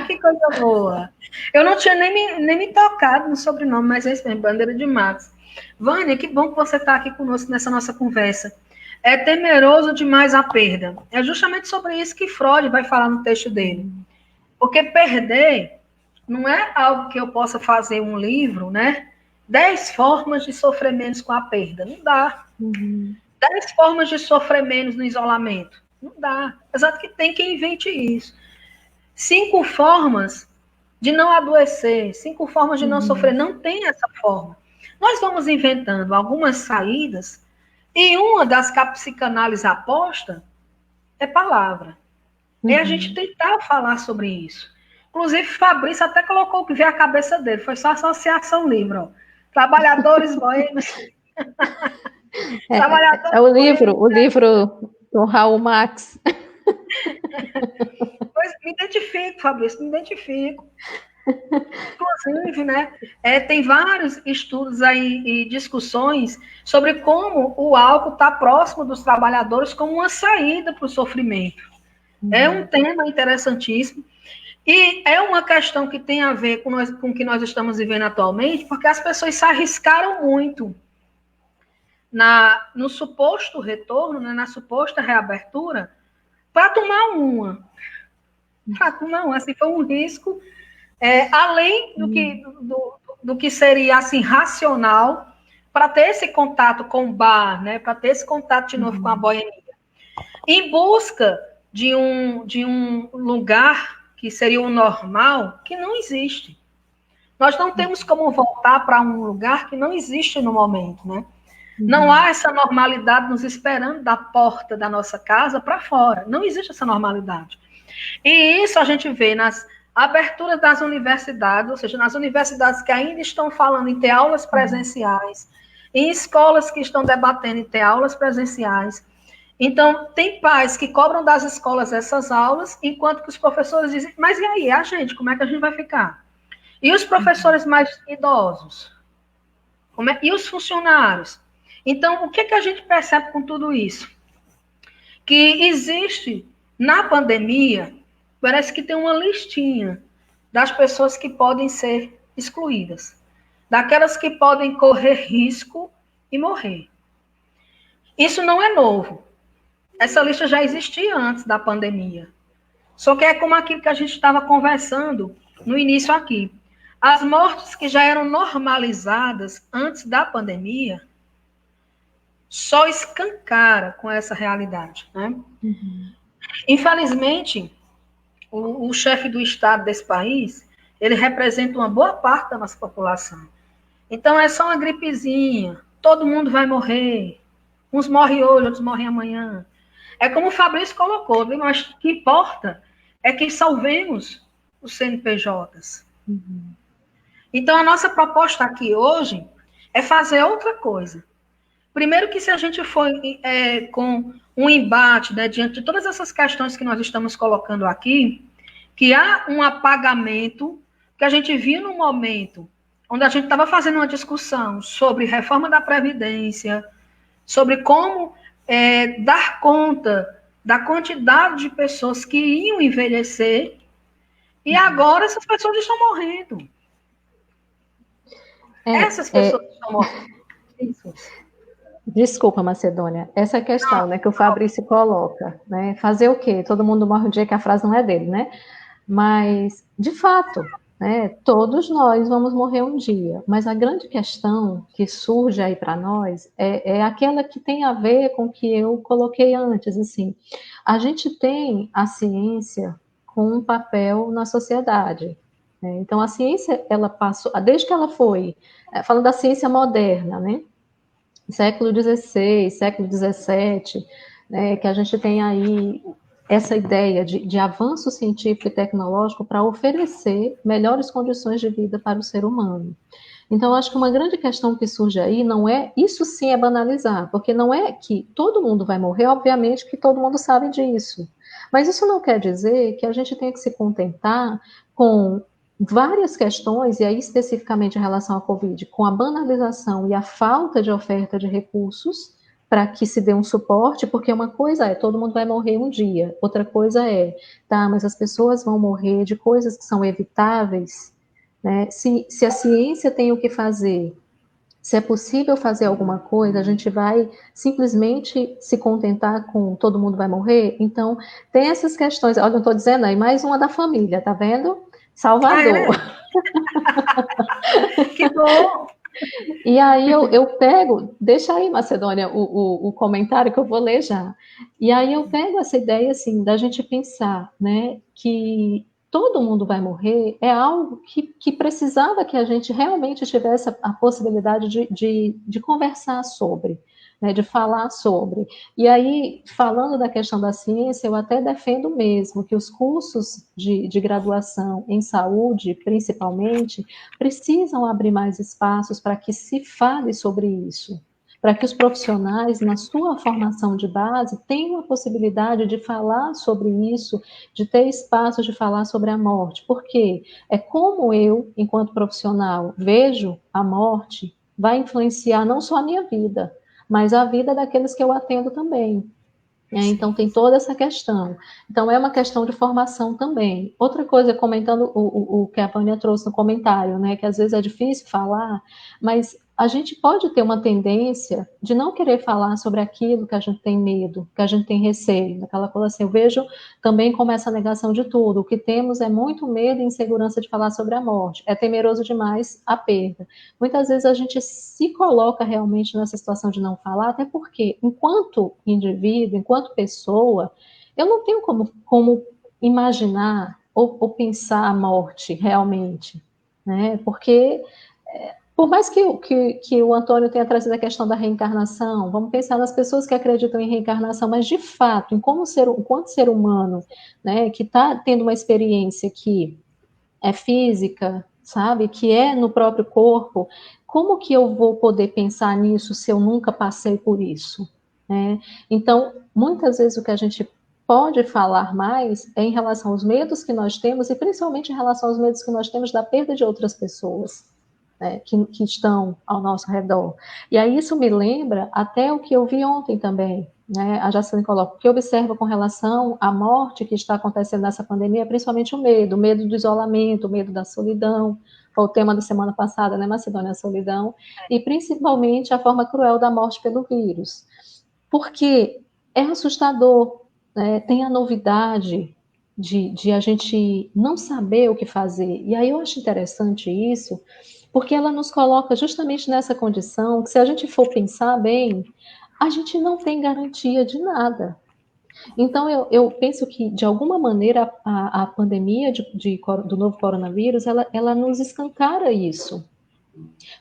Que coisa boa. Eu não tinha nem me tocado no sobrenome, mas é isso mesmo, Bandeira de Matos. Vânia, que bom que você está aqui conosco nessa nossa conversa. É temeroso demais a perda. É justamente sobre isso que Freud vai falar no texto dele. Porque perder Não é algo que eu possa fazer um livro, né? 10 formas de sofrer menos com a perda. Não dá. 10 formas de sofrer menos no isolamento. Não dá. Apesar que tem quem invente isso. 5 formas de não adoecer, 5 formas de não sofrer. Não tem essa forma. Nós vamos inventando algumas saídas e uma das que a psicanálise aposta é palavra. É a gente tentar falar sobre isso. Inclusive, Fabrício até colocou o que veio à cabeça dele. Foi só associação livre, ó. Trabalhadores boêmios. É o livro do Raul Marx. Pois me identifico, Fabrício, me identifico. Inclusive, né, tem vários estudos aí e discussões sobre como o álcool está próximo dos trabalhadores como uma saída para o sofrimento. É um tema interessantíssimo. E é uma questão que tem a ver com o que nós estamos vivendo atualmente, porque as pessoas se arriscaram muito no suposto retorno, né, na suposta reabertura, para tomar uma. Assim, foi um risco, além do que seria assim, racional, para ter esse contato com o bar, né, para ter esse contato de novo com a boemia. Em busca de um lugar que seria o normal, que não existe. Nós não temos como voltar para um lugar que não existe no momento, né? Não há essa normalidade nos esperando da porta da nossa casa para fora. Não existe essa normalidade. E isso a gente vê nas aberturas das universidades, ou seja, nas universidades que ainda estão falando em ter aulas presenciais, em escolas que estão debatendo em ter aulas presenciais. Então, tem pais que cobram das escolas essas aulas, enquanto que os professores dizem, mas e aí, a gente, como é que a gente vai ficar? E os professores mais idosos? E os funcionários? Então, o que a gente percebe com tudo isso? Que existe, na pandemia, parece que tem uma listinha das pessoas que podem ser excluídas, daquelas que podem correr risco e morrer. Isso não é novo. Essa lista já existia antes da pandemia. Só que é como aquilo que a gente estava conversando no início aqui. As mortes que já eram normalizadas antes da pandemia só escancara com essa realidade, né? Infelizmente, o chefe do Estado desse país, ele representa uma boa parte da nossa população. Então, é só uma gripezinha, todo mundo vai morrer. Uns morrem hoje, outros morrem amanhã. É como o Fabrício colocou, mas o que importa é que salvemos os CNPJs. Então, a nossa proposta aqui hoje é fazer outra coisa. Primeiro que se a gente for com um embate, né, diante de todas essas questões que nós estamos colocando aqui, que há um apagamento que a gente viu no momento onde a gente estava fazendo uma discussão sobre reforma da Previdência, sobre como dar conta da quantidade de pessoas que iam envelhecer, e agora essas pessoas estão morrendo. Essas pessoas estão morrendo. Isso. Desculpa, Macedônia, essa questão, né, que o Fabrício coloca, né, fazer o quê? Todo mundo morre um dia, que a frase não é dele, né? Mas, de fato, né, todos nós vamos morrer um dia, mas a grande questão que surge aí para nós é aquela que tem a ver com o que eu coloquei antes, assim, a gente tem a ciência com um papel na sociedade, né? Então a ciência, ela passou, desde que ela foi, falando da ciência moderna, né, século XVI, século XVII, né, que a gente tem aí essa ideia de avanço científico e tecnológico para oferecer melhores condições de vida para o ser humano. Então, acho que uma grande questão que surge aí não é, isso sim é banalizar, porque não é que todo mundo vai morrer, obviamente que todo mundo sabe disso, mas isso não quer dizer que a gente tenha que se contentar com várias questões, e aí especificamente em relação à Covid, com a banalização e a falta de oferta de recursos para que se dê um suporte, porque uma coisa é, todo mundo vai morrer um dia, outra coisa é, tá, mas as pessoas vão morrer de coisas que são evitáveis, né? Se a ciência tem o que fazer, se é possível fazer alguma coisa, a gente vai simplesmente se contentar com todo mundo vai morrer? Então, tem essas questões, olha, eu estou dizendo aí, mais uma da família, tá vendo? Salvador. Que bom! E aí eu pego, deixa aí, Macedônia, o comentário que eu vou ler já. E aí eu pego essa ideia, assim, da gente pensar, né, que todo mundo vai morrer, é algo que precisava que a gente realmente tivesse a possibilidade de conversar sobre, né, de falar sobre. E aí, falando da questão da ciência, eu até defendo mesmo que os cursos de graduação em saúde, principalmente, precisam abrir mais espaços para que se fale sobre isso, para que os profissionais, na sua formação de base, tenham a possibilidade de falar sobre isso, de ter espaços de falar sobre a morte, porque é como eu, enquanto profissional, vejo a morte, vai influenciar não só a minha vida, mas a vida daqueles que eu atendo também. Então, tem toda essa questão. Então, é uma questão de formação também. Outra coisa, comentando o que a Vânia trouxe no comentário, né, que às vezes é difícil falar, mas a gente pode ter uma tendência de não querer falar sobre aquilo que a gente tem medo, que a gente tem receio. Aquela coisa assim, eu vejo também como essa negação de tudo. O que temos é muito medo e insegurança de falar sobre a morte. É temeroso demais a perda. Muitas vezes a gente se coloca realmente nessa situação de não falar, até porque, enquanto indivíduo, enquanto pessoa, eu não tenho como imaginar ou pensar a morte realmente, né? Porque, por mais que o Antônio tenha trazido a questão da reencarnação, vamos pensar nas pessoas que acreditam em reencarnação, mas de fato, enquanto ser humano, né, que está tendo uma experiência que é física, sabe? Que é no próprio corpo, como que eu vou poder pensar nisso se eu nunca passei por isso? Né? Então, muitas vezes o que a gente pode falar mais é em relação aos medos que nós temos e principalmente em relação aos medos que nós temos da perda de outras pessoas, né, que estão ao nosso redor. E aí isso me lembra até o que eu vi ontem também, né, a Jacqueline coloca, o que observa com relação à morte que está acontecendo nessa pandemia, principalmente o medo do isolamento, o medo da solidão, foi o tema da semana passada, né, Macedônia, a solidão, e principalmente a forma cruel da morte pelo vírus. Porque é assustador, né, tem a novidade de a gente não saber o que fazer. E aí eu acho interessante isso, porque ela nos coloca justamente nessa condição que, se a gente for pensar bem, a gente não tem garantia de nada. Então, eu penso que, de alguma maneira, a pandemia do novo coronavírus, ela nos escancara isso.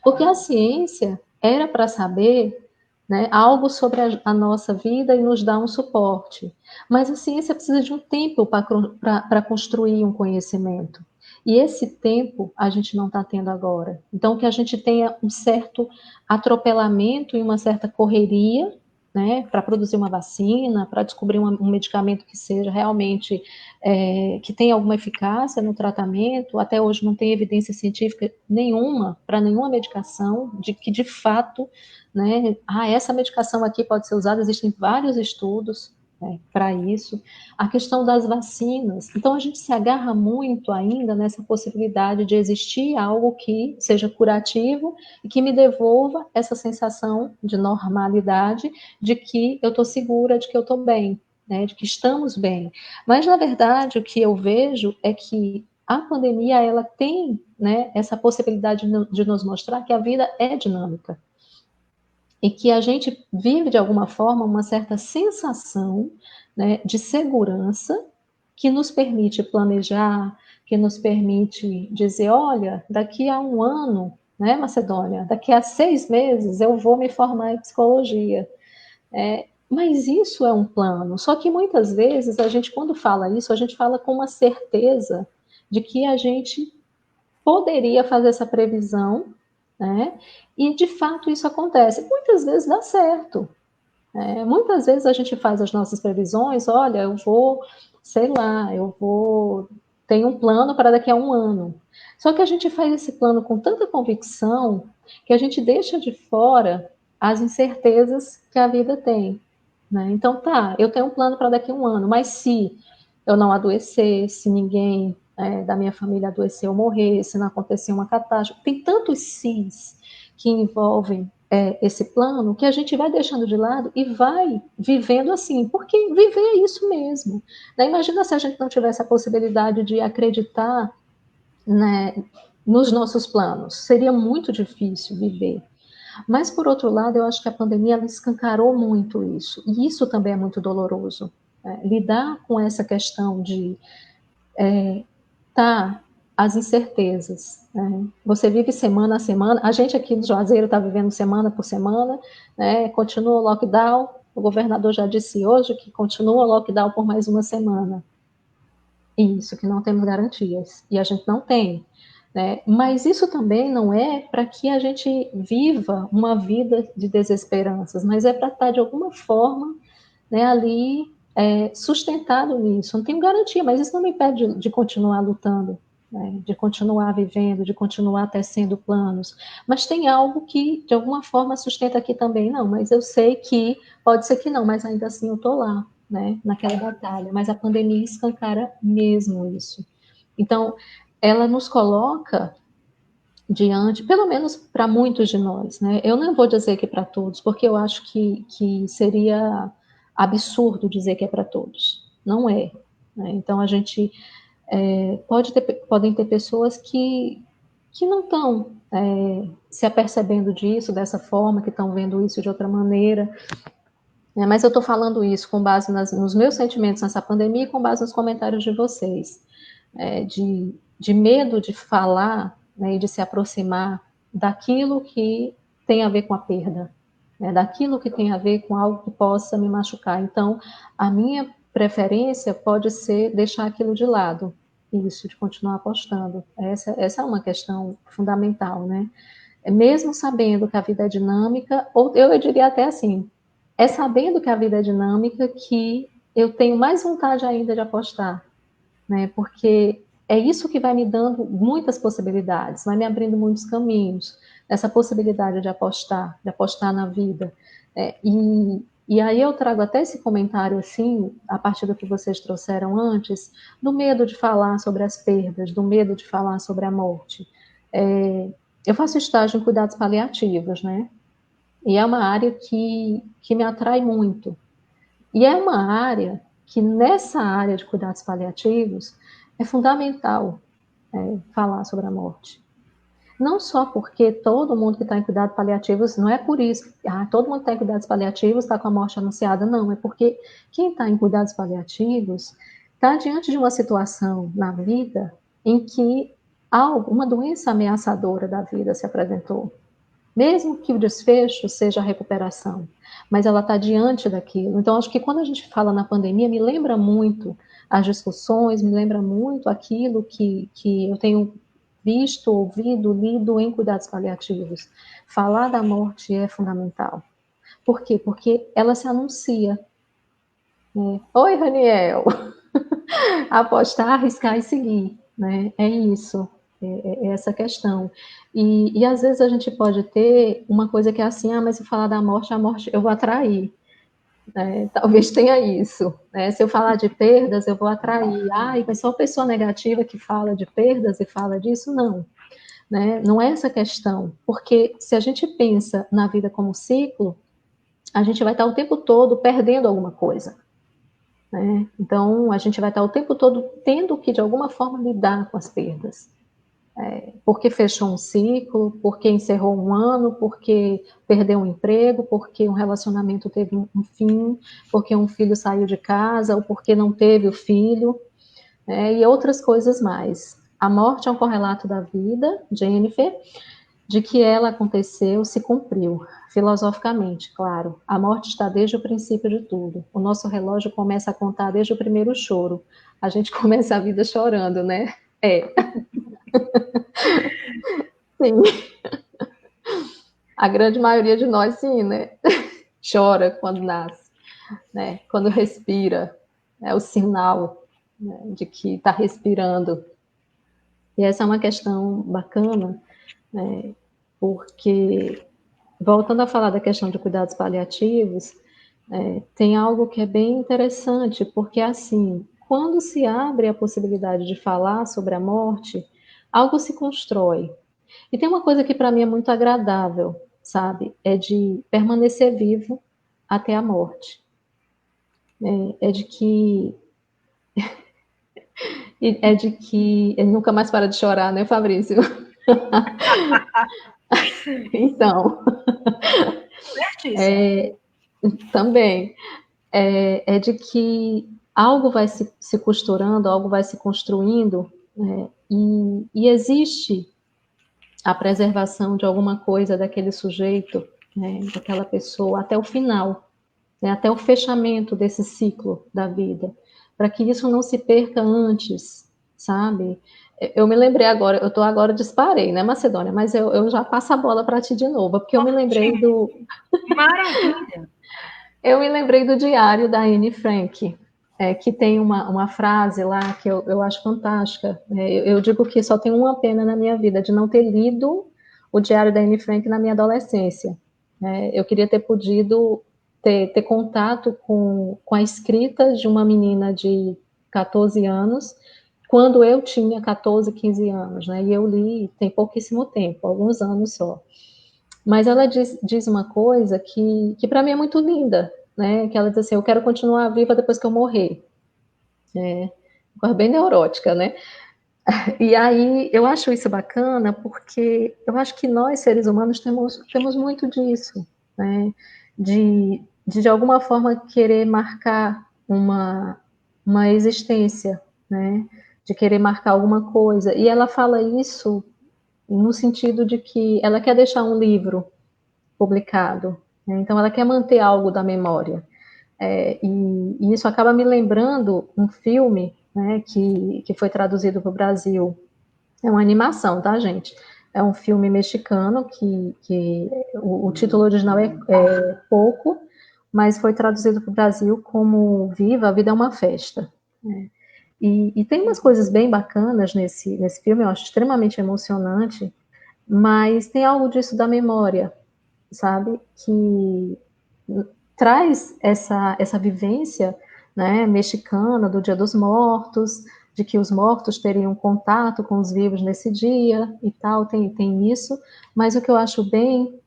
Porque a ciência era para saber, né, algo sobre a nossa vida e nos dar um suporte. Mas a ciência precisa de um tempo para construir um conhecimento. E esse tempo a gente não está tendo agora. Então, que a gente tenha um certo atropelamento e uma certa correria, né, para produzir uma vacina, para descobrir um medicamento que seja realmente, que tenha alguma eficácia no tratamento. Até hoje não tem evidência científica nenhuma para nenhuma medicação de que de fato, né, essa medicação aqui pode ser usada. Existem vários estudos, né, para isso. A questão das vacinas. Então a gente se agarra muito ainda nessa possibilidade de existir algo que seja curativo e que me devolva essa sensação de normalidade, de que eu estou segura, de que eu estou bem, né, de que estamos bem. Mas, na verdade, o que eu vejo é que a pandemia, ela tem, né, essa possibilidade de nos mostrar que a vida é dinâmica e que a gente vive, de alguma forma, uma certa sensação, né, de segurança que nos permite planejar, que nos permite dizer, olha, daqui a um ano, né, Macedônia, daqui a 6 meses eu vou me formar em psicologia. Mas isso é um plano. Só que muitas vezes a gente, quando fala isso, a gente fala com uma certeza de que a gente poderia fazer essa previsão, né? E de fato isso acontece. Muitas vezes dá certo. Muitas vezes a gente faz as nossas previsões, olha, eu vou, sei lá, tenho um plano para daqui a um ano. Só que a gente faz esse plano com tanta convicção que a gente deixa de fora as incertezas que a vida tem. Né? Então, tá, eu tenho um plano para daqui a um ano, mas se eu não adoecer, se ninguém da minha família adoecer ou morrer, se não acontecer uma catástrofe, tem tantos sis que envolvem esse plano que a gente vai deixando de lado e vai vivendo assim, porque viver é isso mesmo. Né? Imagina se a gente não tivesse a possibilidade de acreditar né, nos nossos planos. Seria muito difícil viver. Mas, por outro lado, eu acho que a pandemia ela escancarou muito isso. E isso também é muito doloroso. Lidar com essa questão de tá, as incertezas. Né? Você vive semana a semana. A gente aqui do Juazeiro está vivendo semana por semana. Né? Continua o lockdown. O governador já disse hoje que continua o lockdown por mais uma semana. Isso, que não temos garantias. E a gente não tem. Né? Mas isso também não é para que a gente viva uma vida de desesperanças, mas é para estar, de alguma forma, né, ali sustentado nisso. Não tenho garantia, mas isso não me impede de continuar lutando, né, de continuar vivendo, de continuar tecendo planos. Mas tem algo que, de alguma forma, sustenta aqui também. Não, mas eu sei que, pode ser que não, mas ainda assim eu estou lá, né, naquela batalha. Mas a pandemia escancara mesmo isso. Então, ela nos coloca diante, pelo menos para muitos de nós, né? Eu não vou dizer que para todos, porque eu acho que seria absurdo dizer que é para todos. Não é. Né? Então, a gente podem ter pessoas que não estão se apercebendo disso dessa forma, que estão vendo isso de outra maneira. Né? Mas eu estou falando isso com base nos meus sentimentos nessa pandemia e com base nos comentários de vocês. De medo de falar, né, e de se aproximar daquilo que tem a ver com a perda, né, daquilo que tem a ver com algo que possa me machucar. Então, a minha preferência pode ser deixar aquilo de lado, isso, de continuar apostando. Essa é uma questão fundamental, né? Mesmo sabendo que a vida é dinâmica, ou eu diria até assim, é sabendo que a vida é dinâmica que eu tenho mais vontade ainda de apostar, né? Porque é isso que vai me dando muitas possibilidades, vai me abrindo muitos caminhos, essa possibilidade de apostar na vida. E aí eu trago até esse comentário, assim, a partir do que vocês trouxeram antes, do medo de falar sobre as perdas, do medo de falar sobre a morte. Eu faço estágio em cuidados paliativos, né? E é uma área que me atrai muito. E é uma área que, nessa área de cuidados paliativos, é fundamental falar sobre a morte. Não só porque todo mundo que está em cuidados paliativos, não é por isso, todo mundo que está em cuidados paliativos está com a morte anunciada, não, é porque quem está em cuidados paliativos está diante de uma situação na vida em que uma doença ameaçadora da vida se apresentou. Mesmo que o desfecho seja a recuperação, mas ela está diante daquilo. Então, acho que quando a gente fala na pandemia, me lembra muito as discussões, me lembra muito aquilo que eu tenho visto, ouvido, lido em cuidados paliativos. Falar da morte é fundamental. Por quê? Porque ela se anuncia. Né? Oi, Raniel! Apostar, arriscar e seguir. Né? É isso. É essa questão. E às vezes a gente pode ter uma coisa que é assim, mas se falar da morte, a morte eu vou atrair. Né? Talvez tenha isso. Né? Se eu falar de perdas, eu vou atrair. Mas só pessoa negativa que fala de perdas e fala disso? Não. Né? Não é essa questão. Porque se a gente pensa na vida como ciclo, a gente vai estar o tempo todo perdendo alguma coisa. Né? Então, a gente vai estar o tempo todo tendo que, de alguma forma, lidar com as perdas. Porque fechou um ciclo, porque encerrou um ano, porque perdeu um emprego, porque um relacionamento teve um fim, porque um filho saiu de casa, ou porque não teve o filho, e outras coisas mais. A morte é um correlato da vida, Jennifer, de que ela aconteceu, se cumpriu, filosoficamente, claro. A morte está desde o princípio de tudo. O nosso relógio começa a contar desde o primeiro choro. A gente começa a vida chorando, né? Sim. A grande maioria de nós, sim, né? Chora quando nasce, né? Quando respira, é o sinal, né, de que está respirando. E essa é uma questão bacana, né? Porque, voltando a falar da questão de cuidados paliativos, tem algo que é bem interessante, porque, assim, quando se abre a possibilidade de falar sobre a morte, algo se constrói. E tem uma coisa que para mim é muito agradável, sabe? É de permanecer vivo até a morte. É de que E é de que ele nunca mais para de chorar, né, Fabrício? Então, Certíssimo. também, é de que algo vai se costurando, algo vai se construindo, né, e existe a preservação de alguma coisa daquele sujeito, né, daquela pessoa, até o final, né, até o fechamento desse ciclo da vida, para que isso não se perca antes, sabe? Eu me lembrei agora, eu estou agora disparei, né, Macedônia? Mas eu já passo a bola para ti de novo, porque Ótimo. Maravilha. eu me lembrei do diário da Anne Frank, que tem uma frase lá que eu acho fantástica. Eu digo que só tenho uma pena na minha vida de não ter lido o diário da Anne Frank na minha adolescência. Eu queria ter podido ter contato com a escrita de uma menina de 14 anos, quando eu tinha 14, 15 anos, né? E eu li tem pouquíssimo tempo, alguns anos só. Mas ela diz uma coisa que para mim é muito linda, né? Que ela diz assim: eu quero continuar viva depois que eu morrer. Uma coisa bem neurótica, né? E aí eu acho isso bacana porque eu acho que nós, seres humanos, temos muito disso, né? De alguma forma querer marcar uma existência, né? De querer marcar alguma coisa. E ela fala isso no sentido de que ela quer deixar um livro publicado, né? Então ela quer manter algo da memória. E isso acaba me lembrando um filme, né, que foi traduzido para o Brasil. É uma animação, tá, gente? É um filme mexicano que o título original é Pouco, mas foi traduzido para o Brasil como Viva, a Vida é uma Festa. Né? E tem umas coisas bem bacanas nesse filme, eu acho extremamente emocionante, mas tem algo disso da memória, sabe? Que traz essa vivência, né, mexicana do Dia dos Mortos, de que os mortos teriam contato com os vivos nesse dia e tal, tem isso, mas o que eu acho bem,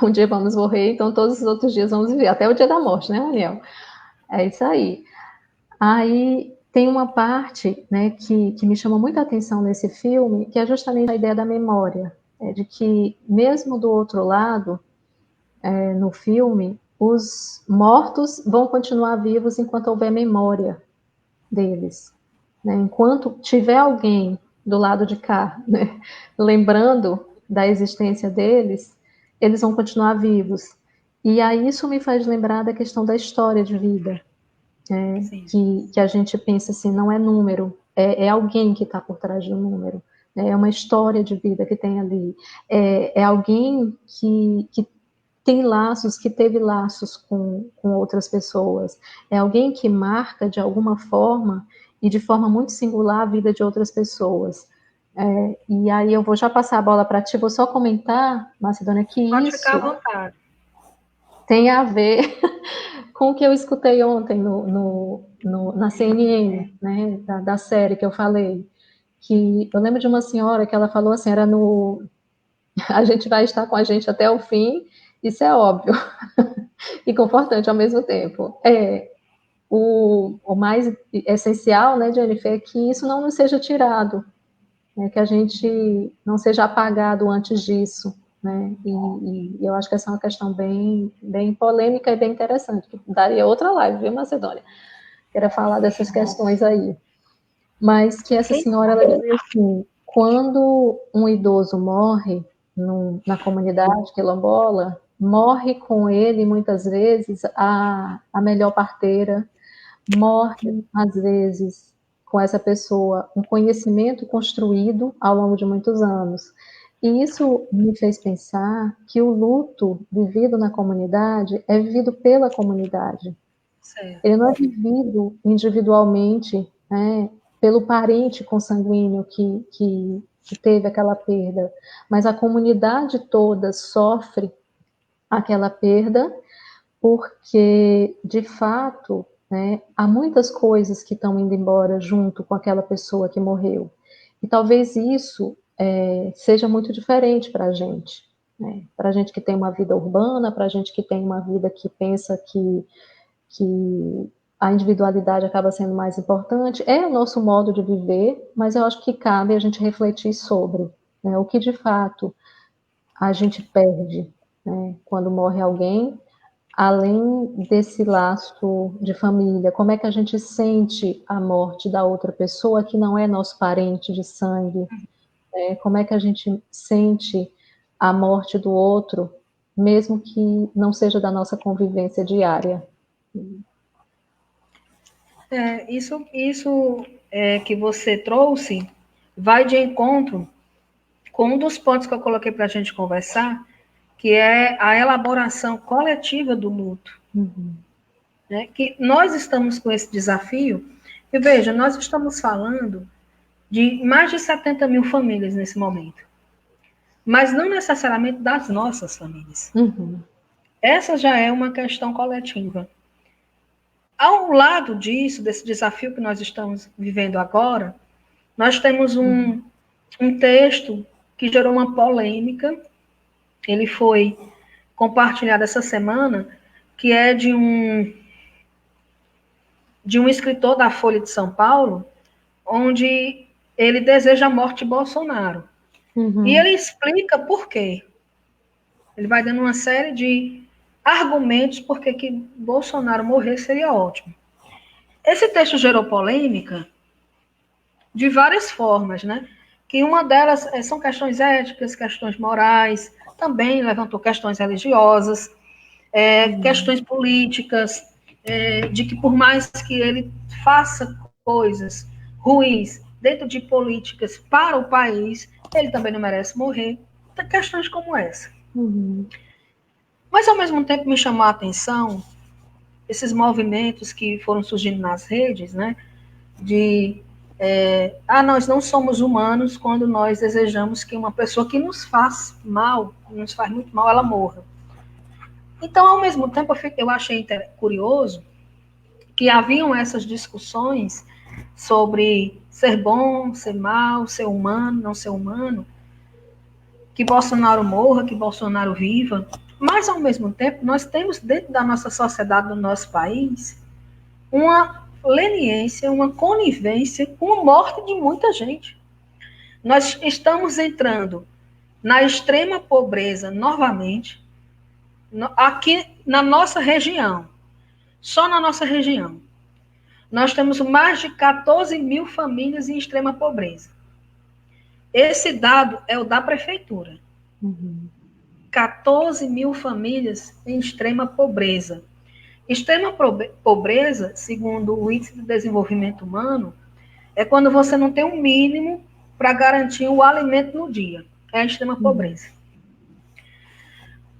um dia vamos morrer, então todos os outros dias vamos viver, até o dia da morte, né, Daniel? É isso aí. Aí tem uma parte, né, que me chama muita atenção nesse filme, que é justamente a ideia da memória, de que mesmo do outro lado, no filme, os mortos vão continuar vivos enquanto houver memória deles. Né? Enquanto tiver alguém do lado de cá, né, lembrando da existência deles, eles vão continuar vivos. E aí isso me faz lembrar da questão da história de vida, que a gente pensa assim, não é número, é alguém que está por trás do número, né? É uma história de vida que tem ali, é alguém que tem laços, que teve laços com outras pessoas. É alguém que marca de alguma forma e de forma muito singular a vida de outras pessoas. E aí eu vou já passar a bola para ti, vou só comentar, Macedônia, que Pode ficar à isso vontade. tem a ver com o que eu escutei ontem na CNN, né, da série que eu falei, que eu lembro de uma senhora que ela falou assim, era no a gente vai estar com a gente até o fim, isso é óbvio, e confortante ao mesmo tempo. O mais essencial, né, Jennifer, é que isso não nos seja tirado, né, que a gente não seja apagado antes disso, né, e eu acho que essa é uma questão bem polêmica e bem interessante, que daria outra live, viu, Macedônia? Queria falar dessas questões aí. Mas que essa senhora, ela dizia assim, quando um idoso morre na comunidade quilombola, morre com ele, muitas vezes, a melhor parteira, morre, às vezes, com essa pessoa, um conhecimento construído ao longo de muitos anos. E isso me fez pensar que o luto vivido na comunidade é vivido pela comunidade. Certo. Ele não é vivido individualmente, né, pelo parente consanguíneo que teve aquela perda, mas a comunidade toda sofre aquela perda porque, de fato, né, há muitas coisas que estão indo embora junto com aquela pessoa que morreu. E talvez isso seja muito diferente para a gente. Né? Para a gente que tem uma vida urbana, para a gente que tem uma vida que pensa que a individualidade acaba sendo mais importante, é o nosso modo de viver, mas eu acho que cabe a gente refletir sobre, né, o que de fato a gente perde, né, quando morre alguém, além desse laço de família, como é que a gente sente a morte da outra pessoa que não é nosso parente de sangue, né, como é que a gente sente a morte do outro, mesmo que não seja da nossa convivência diária. Isso que você trouxe vai de encontro com um dos pontos que eu coloquei para a gente conversar, que é a elaboração coletiva do luto. Uhum. Né? Que nós estamos com esse desafio, e veja, nós estamos falando de mais de 70 mil famílias nesse momento, mas não necessariamente das nossas famílias. Uhum. Essa já é uma questão coletiva. Ao lado disso, desse desafio que nós estamos vivendo agora, nós temos um texto que gerou uma polêmica. Ele foi compartilhado essa semana, que é de um escritor da Folha de São Paulo, onde ele deseja a morte de Bolsonaro. Uhum. E ele explica por quê. Ele vai dando uma série de argumentos por que Bolsonaro morrer seria ótimo. Esse texto gerou polêmica de várias formas, né? Que uma delas são questões éticas, questões morais, também levantou questões religiosas, questões políticas, de que por mais que ele faça coisas ruins dentro de políticas para o país, ele também não merece morrer. Tem questões como essa. Uhum. Mas, ao mesmo tempo, me chamou a atenção esses movimentos que foram surgindo nas redes, né? De nós não somos humanos quando nós desejamos que uma pessoa que nos faz mal, nos faz muito mal, ela morra. Então, ao mesmo tempo, eu achei curioso que haviam essas discussões sobre ser bom, ser mal, ser humano, não ser humano, que Bolsonaro morra, que Bolsonaro viva, mas, ao mesmo tempo, nós temos dentro da nossa sociedade, do nosso país, uma leniência, uma conivência com a morte de muita gente. Nós estamos entrando na extrema pobreza novamente, aqui na nossa região, só na nossa região. Nós temos mais de 14 mil famílias em extrema pobreza. Esse dado é o da prefeitura. 14 mil famílias em extrema pobreza. Extrema pobreza, segundo o Índice de Desenvolvimento Humano, é quando você não tem um mínimo para garantir o alimento no dia. É a extrema pobreza.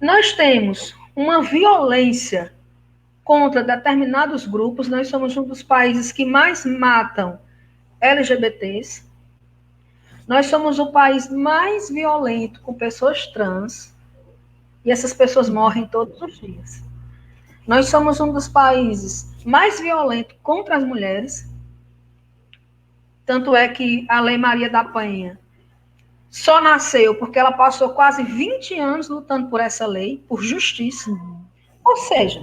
Nós temos uma violência contra determinados grupos. Nós somos um dos países que mais matam LGBTs. Nós somos o país mais violento com pessoas trans. E essas pessoas morrem todos os dias. Nós somos um dos países mais violentos contra as mulheres. Tanto é que a Lei Maria da Penha só nasceu porque ela passou quase 20 anos lutando por essa lei, por justiça. Ou seja,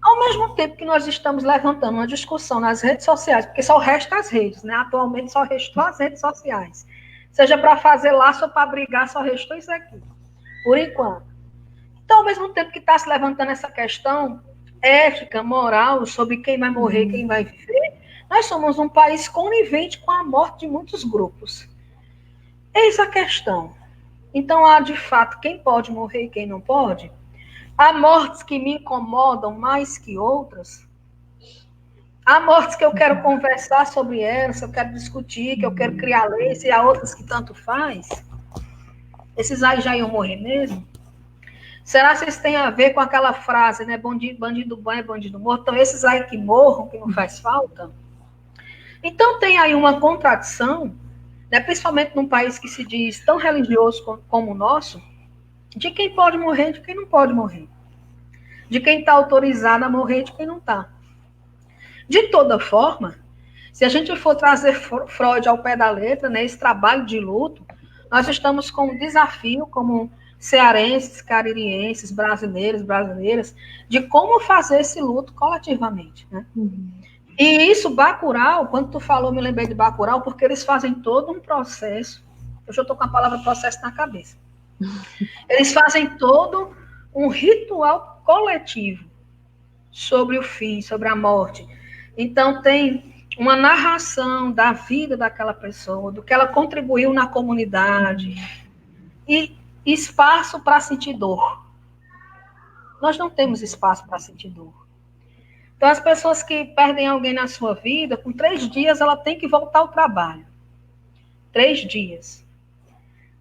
ao mesmo tempo que nós estamos levantando uma discussão nas redes sociais, porque só resta as redes, né? Atualmente só restou as redes sociais. Seja para fazer laço ou para brigar, só restou isso aqui, por enquanto. Então, ao mesmo tempo que está se levantando essa questão ética, moral, sobre quem vai morrer, quem vai viver, nós somos um país conivente com a morte de muitos grupos. Eis a questão. Então, há de fato quem pode morrer e quem não pode? Há mortes que me incomodam mais que outras? Há mortes que eu quero conversar sobre elas, que eu quero discutir, que eu quero criar leis, e há outras que tanto faz? Esses aí já iam morrer mesmo? Será que isso tem a ver com aquela frase, né? Bandido bom é bandido morto? Então, esses aí que morram, que não faz falta? Então, tem aí uma contradição, né? Principalmente num país que se diz tão religioso como o nosso, de quem pode morrer e de quem não pode morrer. De quem está autorizado a morrer e de quem não está. De toda forma, se a gente for trazer Freud ao pé da letra, né, esse trabalho de luto, nós estamos com um desafio como cearenses, caririenses, brasileiros, brasileiras, de como fazer esse luto coletivamente, né? E isso, Bacurau, quando tu falou, me lembrei de Bacurau, porque eles fazem todo um processo, eu já estou com a palavra processo na cabeça, eles fazem todo um ritual coletivo sobre o fim, sobre a morte. Então, tem uma narração da vida daquela pessoa, do que ela contribuiu na comunidade, e espaço para sentir dor. Nós não temos espaço para sentir dor. Então, as pessoas que perdem alguém na sua vida, com 3 dias, ela tem que voltar ao trabalho. 3 dias.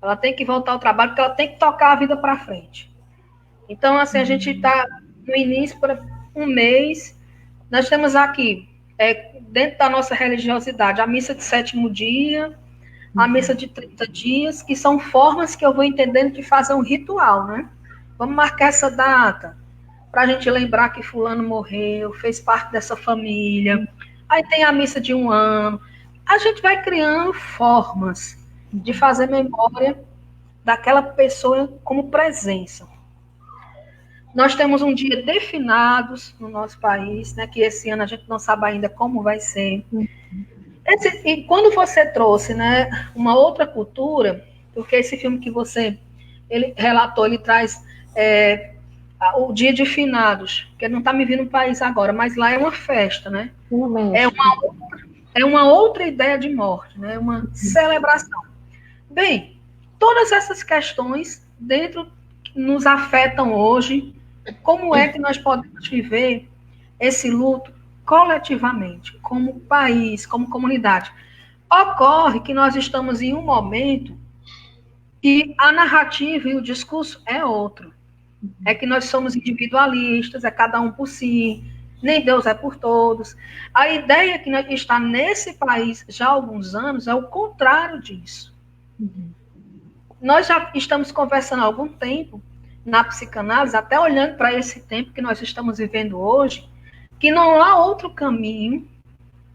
Ela tem que voltar ao trabalho, porque ela tem que tocar a vida para frente. Então, assim, a gente está no início, por um mês, nós temos aqui, dentro da nossa religiosidade, a missa de 7º dia, a missa de 30 dias, que são formas que eu vou entendendo de fazer um ritual, né? Vamos marcar essa data, para a gente lembrar que fulano morreu, fez parte dessa família. Aí tem a missa de 1 ano. A gente vai criando formas de fazer memória daquela pessoa como presença. Nós temos um dia definados no nosso país, né, que esse ano a gente não sabe ainda como vai ser. E quando você trouxe, né, uma outra cultura, porque esse filme que ele relatou, ele traz o dia de finados, que não está me vindo no país agora, mas lá é uma festa, né? É uma outra ideia de morte, né? Uma celebração. Bem, todas essas questões nos afetam hoje. Como é que nós podemos viver esse luto coletivamente, como país, como comunidade? Ocorre que nós estamos em um momento que a narrativa e o discurso é outro. É que nós somos individualistas, é cada um por si, nem Deus é por todos. A ideia que está nesse país já há alguns anos é o contrário disso. Nós já estamos conversando há algum tempo na psicanálise, até olhando para esse tempo que nós estamos vivendo hoje, que não há outro caminho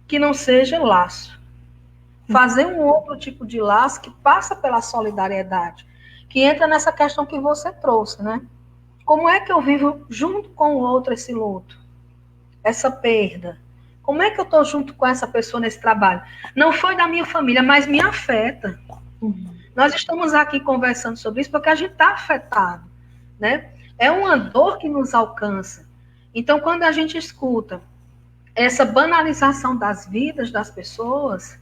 que não seja laço. Fazer um outro tipo de laço que passa pela solidariedade, que entra nessa questão que você trouxe, né? Como é que eu vivo junto com o outro esse luto? Essa perda? Como é que eu estou junto com essa pessoa nesse trabalho? Não foi da minha família, mas me afeta. Nós estamos aqui conversando sobre isso porque a gente está afetado, né? É uma dor que nos alcança. Então, quando a gente escuta essa banalização das vidas das pessoas,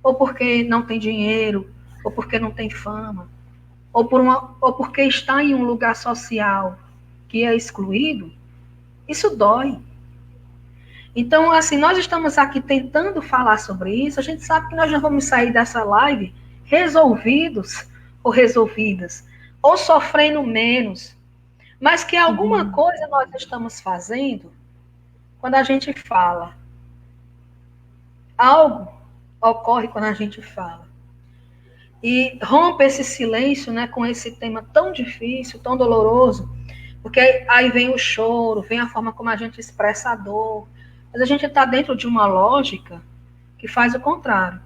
ou porque não tem dinheiro, ou porque não tem fama, ou porque está em um lugar social que é excluído, isso dói. Então, assim, nós estamos aqui tentando falar sobre isso, a gente sabe que nós já vamos sair dessa live resolvidos ou resolvidas, ou sofrendo menos, mas que alguma coisa nós estamos fazendo quando a gente fala. Algo ocorre quando a gente fala. E rompe esse silêncio, né, com esse tema tão difícil, tão doloroso, porque aí vem o choro, vem a forma como a gente expressa a dor, mas a gente está dentro de uma lógica que faz o contrário.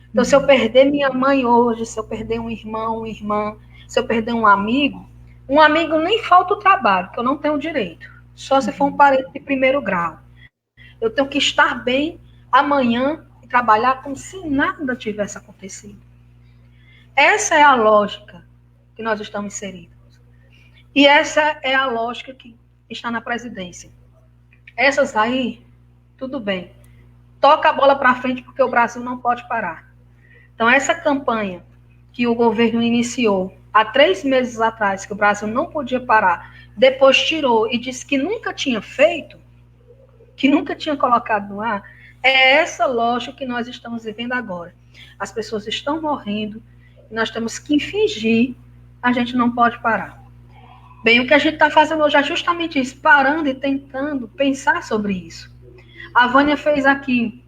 Então, se eu perder minha mãe hoje, se eu perder um irmão, uma irmã, se eu perder um amigo nem falta o trabalho, que eu não tenho direito, só se for um parente de 1º grau. Eu tenho que estar bem amanhã e trabalhar como se nada tivesse acontecido. Essa é a lógica que nós estamos inseridos. E essa é a lógica que está na presidência. Essas aí, tudo bem. Toca a bola para frente porque o Brasil não pode parar. Então, essa campanha que o governo iniciou há 3 meses atrás, que o Brasil não podia parar, depois tirou e disse que nunca tinha feito, que nunca tinha colocado no ar, é essa lógica que nós estamos vivendo agora. As pessoas estão morrendo, nós temos que fingir, a gente não pode parar. Bem, o que a gente está fazendo hoje é justamente isso, parando e tentando pensar sobre isso. A Vânia fez aqui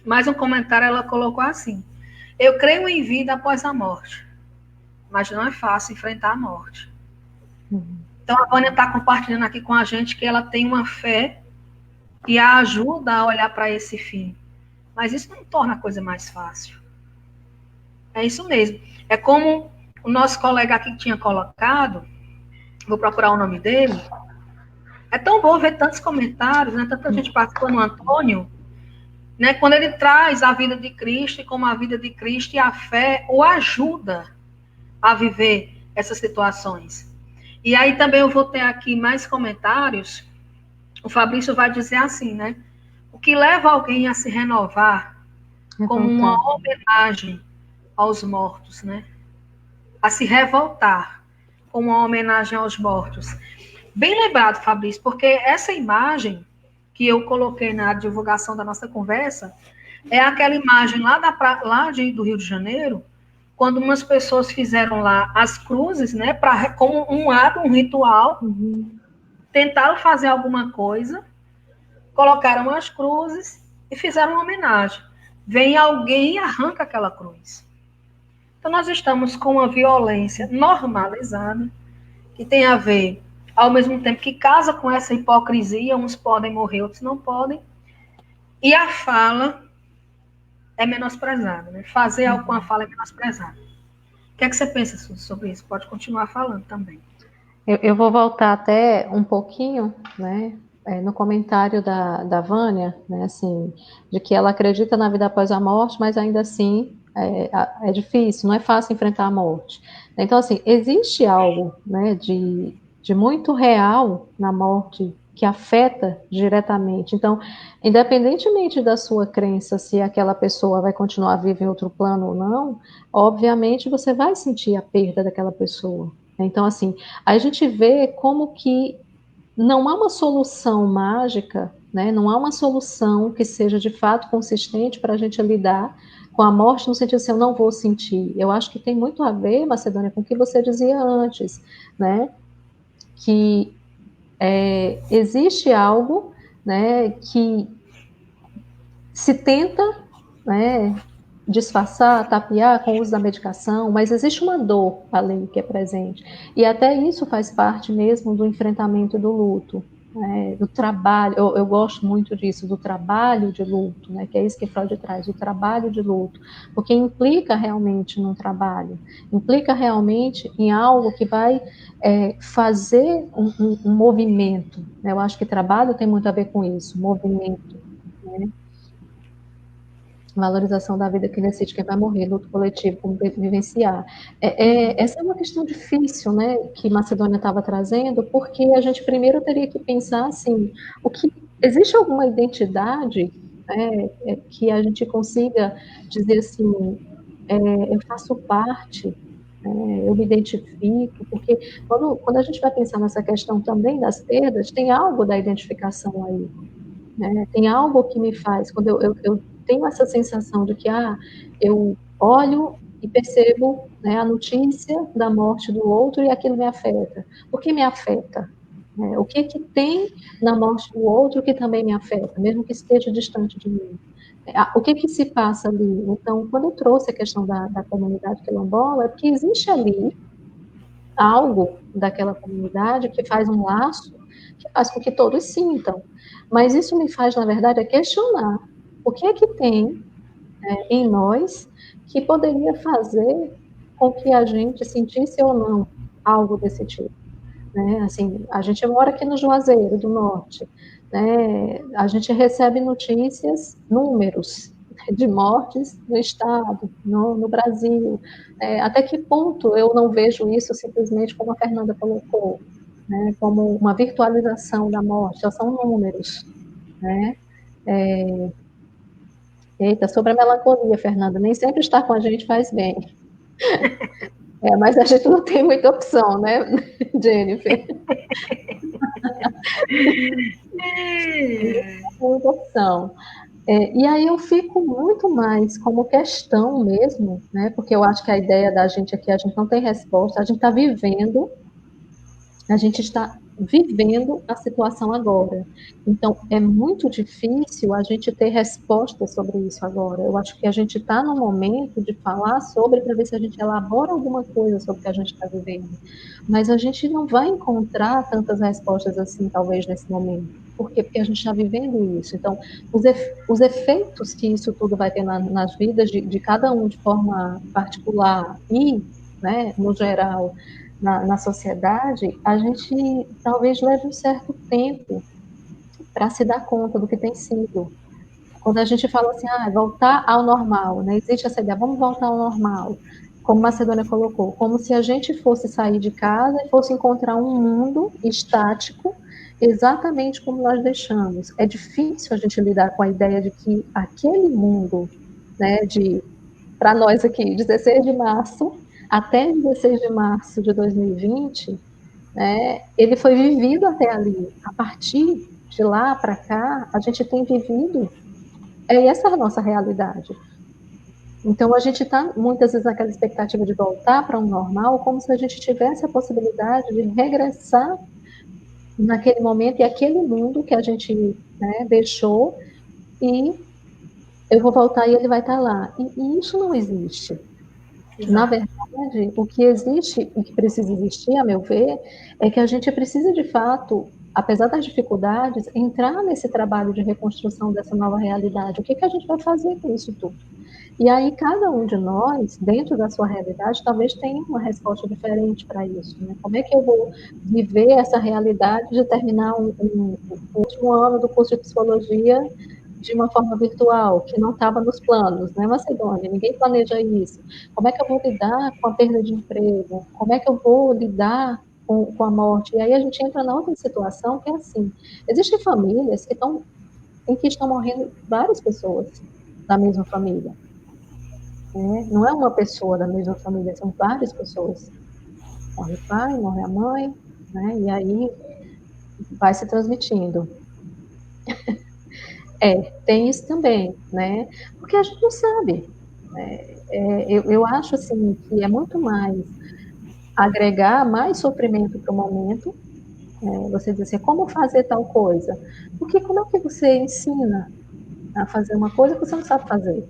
mais um comentário, ela colocou assim: eu creio em vida após a morte, mas não é fácil enfrentar a morte. Então a Vânia está compartilhando aqui com a gente que ela tem uma fé que a ajuda a olhar para esse fim. Mas isso não torna a coisa mais fácil. É isso mesmo. É como o nosso colega aqui que tinha colocado, vou procurar o nome dele, é tão bom ver tantos comentários, né, tanta gente participando, o Antônio, né, quando ele traz a vida de Cristo e como a vida de Cristo e a fé o ajuda a viver essas situações. E aí também eu vou ter aqui mais comentários. O Fabrício vai dizer assim, né? O que leva alguém a se renovar como uma homenagem aos mortos, né? A se revoltar como uma homenagem aos mortos. Bem lembrado, Fabrício, porque essa imagem que eu coloquei na divulgação da nossa conversa é aquela imagem do Rio de Janeiro, quando umas pessoas fizeram lá as cruzes, né, como um ato, um ritual, tentaram fazer alguma coisa, colocaram as cruzes e fizeram uma homenagem. Vem alguém e arranca aquela cruz. Então, nós estamos com uma violência normalizada, que tem a ver, ao mesmo tempo que casa com essa hipocrisia, uns podem morrer, outros não podem, e a fala é menosprezada, né? Fazer algo com a fala é menosprezado. O que é que você pensa sobre isso? Pode continuar falando também. Eu vou voltar até um pouquinho, né, no comentário da Vânia, né, assim, de que ela acredita na vida após a morte, mas ainda assim é difícil, não é fácil enfrentar a morte. Então, assim, existe algo, né, de muito real na morte que afeta diretamente. Então, independentemente da sua crença, se aquela pessoa vai continuar viva em outro plano ou não, obviamente você vai sentir a perda daquela pessoa. Então, assim, a gente vê como que não há uma solução mágica, né? Não há uma solução que seja de fato consistente para a gente lidar com a morte no sentido assim, eu não vou sentir. Eu acho que tem muito a ver, Macedônia, com o que você dizia antes, né? Que existe algo, né, que se tenta, né, disfarçar, tapear com o uso da medicação, mas existe uma dor ali que é presente. E até isso faz parte mesmo do enfrentamento do luto, né, do trabalho. Eu gosto muito disso, do trabalho de luto, né, que é isso que Freud traz, o trabalho de luto, porque implica realmente num trabalho, implica realmente em algo que vai fazer um movimento. Né? Eu acho que trabalho tem muito a ver com isso, movimento, né? Valorização da vida que decide quem vai morrer, luto coletivo, como vivenciar. Essa é uma questão difícil, né, que Macedônia estava trazendo, porque a gente primeiro teria que pensar assim, existe alguma identidade, né, que a gente consiga dizer assim, eu faço parte, eu me identifico, porque quando a gente vai pensar nessa questão também das perdas, tem algo da identificação aí, né? Tem algo que me faz, quando eu tenho essa sensação de que eu olho e percebo, né, a notícia da morte do outro e aquilo me afeta. Por que me afeta? O que tem na morte do outro que também me afeta, mesmo que esteja distante de mim? O que se passa ali? Então, quando eu trouxe a questão da comunidade quilombola, é porque existe ali algo daquela comunidade que faz um laço, que faz com que todos sintam. Mas isso me faz, na verdade, questionar o que é que tem em nós que poderia fazer com que a gente sentisse ou não algo desse tipo. Né? Assim, a gente mora aqui no Juazeiro do Norte, né? A gente recebe notícias, números de mortes no estado, no Brasil. Até que ponto eu não vejo isso simplesmente como a Fernanda colocou, né? Como uma virtualização da morte, já são números, né? Eita, sobre a melancolia, Fernanda, nem sempre estar com a gente faz bem. Mas a gente não tem muita opção, né, Jennifer? Muita opção. E aí eu fico muito mais como questão mesmo, né? Porque eu acho que a ideia da gente aqui, a gente não tem resposta, a gente está vivendo a situação agora. Então, é muito difícil a gente ter respostas sobre isso agora. Eu acho que a gente está no momento de falar sobre, para ver se a gente elabora alguma coisa sobre o que a gente está vivendo. Mas a gente não vai encontrar tantas respostas assim, talvez, nesse momento. Por quê? Porque a gente está vivendo isso. Então, os efeitos que isso tudo vai ter nas vidas de cada um de forma particular e né, no geral, na sociedade, a gente talvez leve um certo tempo para se dar conta do que tem sido. Quando a gente fala assim, voltar ao normal, né? Existe essa ideia, vamos voltar ao normal. Como Macedônia colocou, como se a gente fosse sair de casa e fosse encontrar um mundo estático, exatamente como nós deixamos. É difícil a gente lidar com a ideia de que aquele mundo, né, para nós aqui, 16 de março até 16 de março de 2020, né, ele foi vivido até ali. A partir de lá para cá, a gente tem vivido essa é a nossa realidade. Então, a gente está, muitas vezes, naquela expectativa de voltar para um normal, como se a gente tivesse a possibilidade de regressar naquele momento e aquele mundo que a gente, né, deixou, e eu vou voltar e ele vai estar lá. E isso não existe. Exato. Na verdade, o que existe e que precisa existir, a meu ver, é que a gente precisa, de fato, apesar das dificuldades, entrar nesse trabalho de reconstrução dessa nova realidade. O que a gente vai fazer com isso tudo? E aí, cada um de nós, dentro da sua realidade, talvez tenha uma resposta diferente para isso. Né? Como é que eu vou viver essa realidade de terminar o último ano do curso de psicologia de uma forma virtual, que não estava nos planos, né, Macedônia? Ninguém planeja isso. Como é que eu vou lidar com a perda de emprego? Como é que eu vou lidar com a morte? E aí a gente entra na outra situação, que é assim, existem famílias em que estão morrendo várias pessoas da mesma família. Né? Não é uma pessoa da mesma família, são várias pessoas. Morre o pai, morre a mãe, né? E aí vai se transmitindo. Tem isso também, né? Porque a gente não sabe. Eu acho assim que é muito mais agregar mais sofrimento para o momento. Você dizer assim, como fazer tal coisa? Porque como é que você ensina a fazer uma coisa que você não sabe fazer?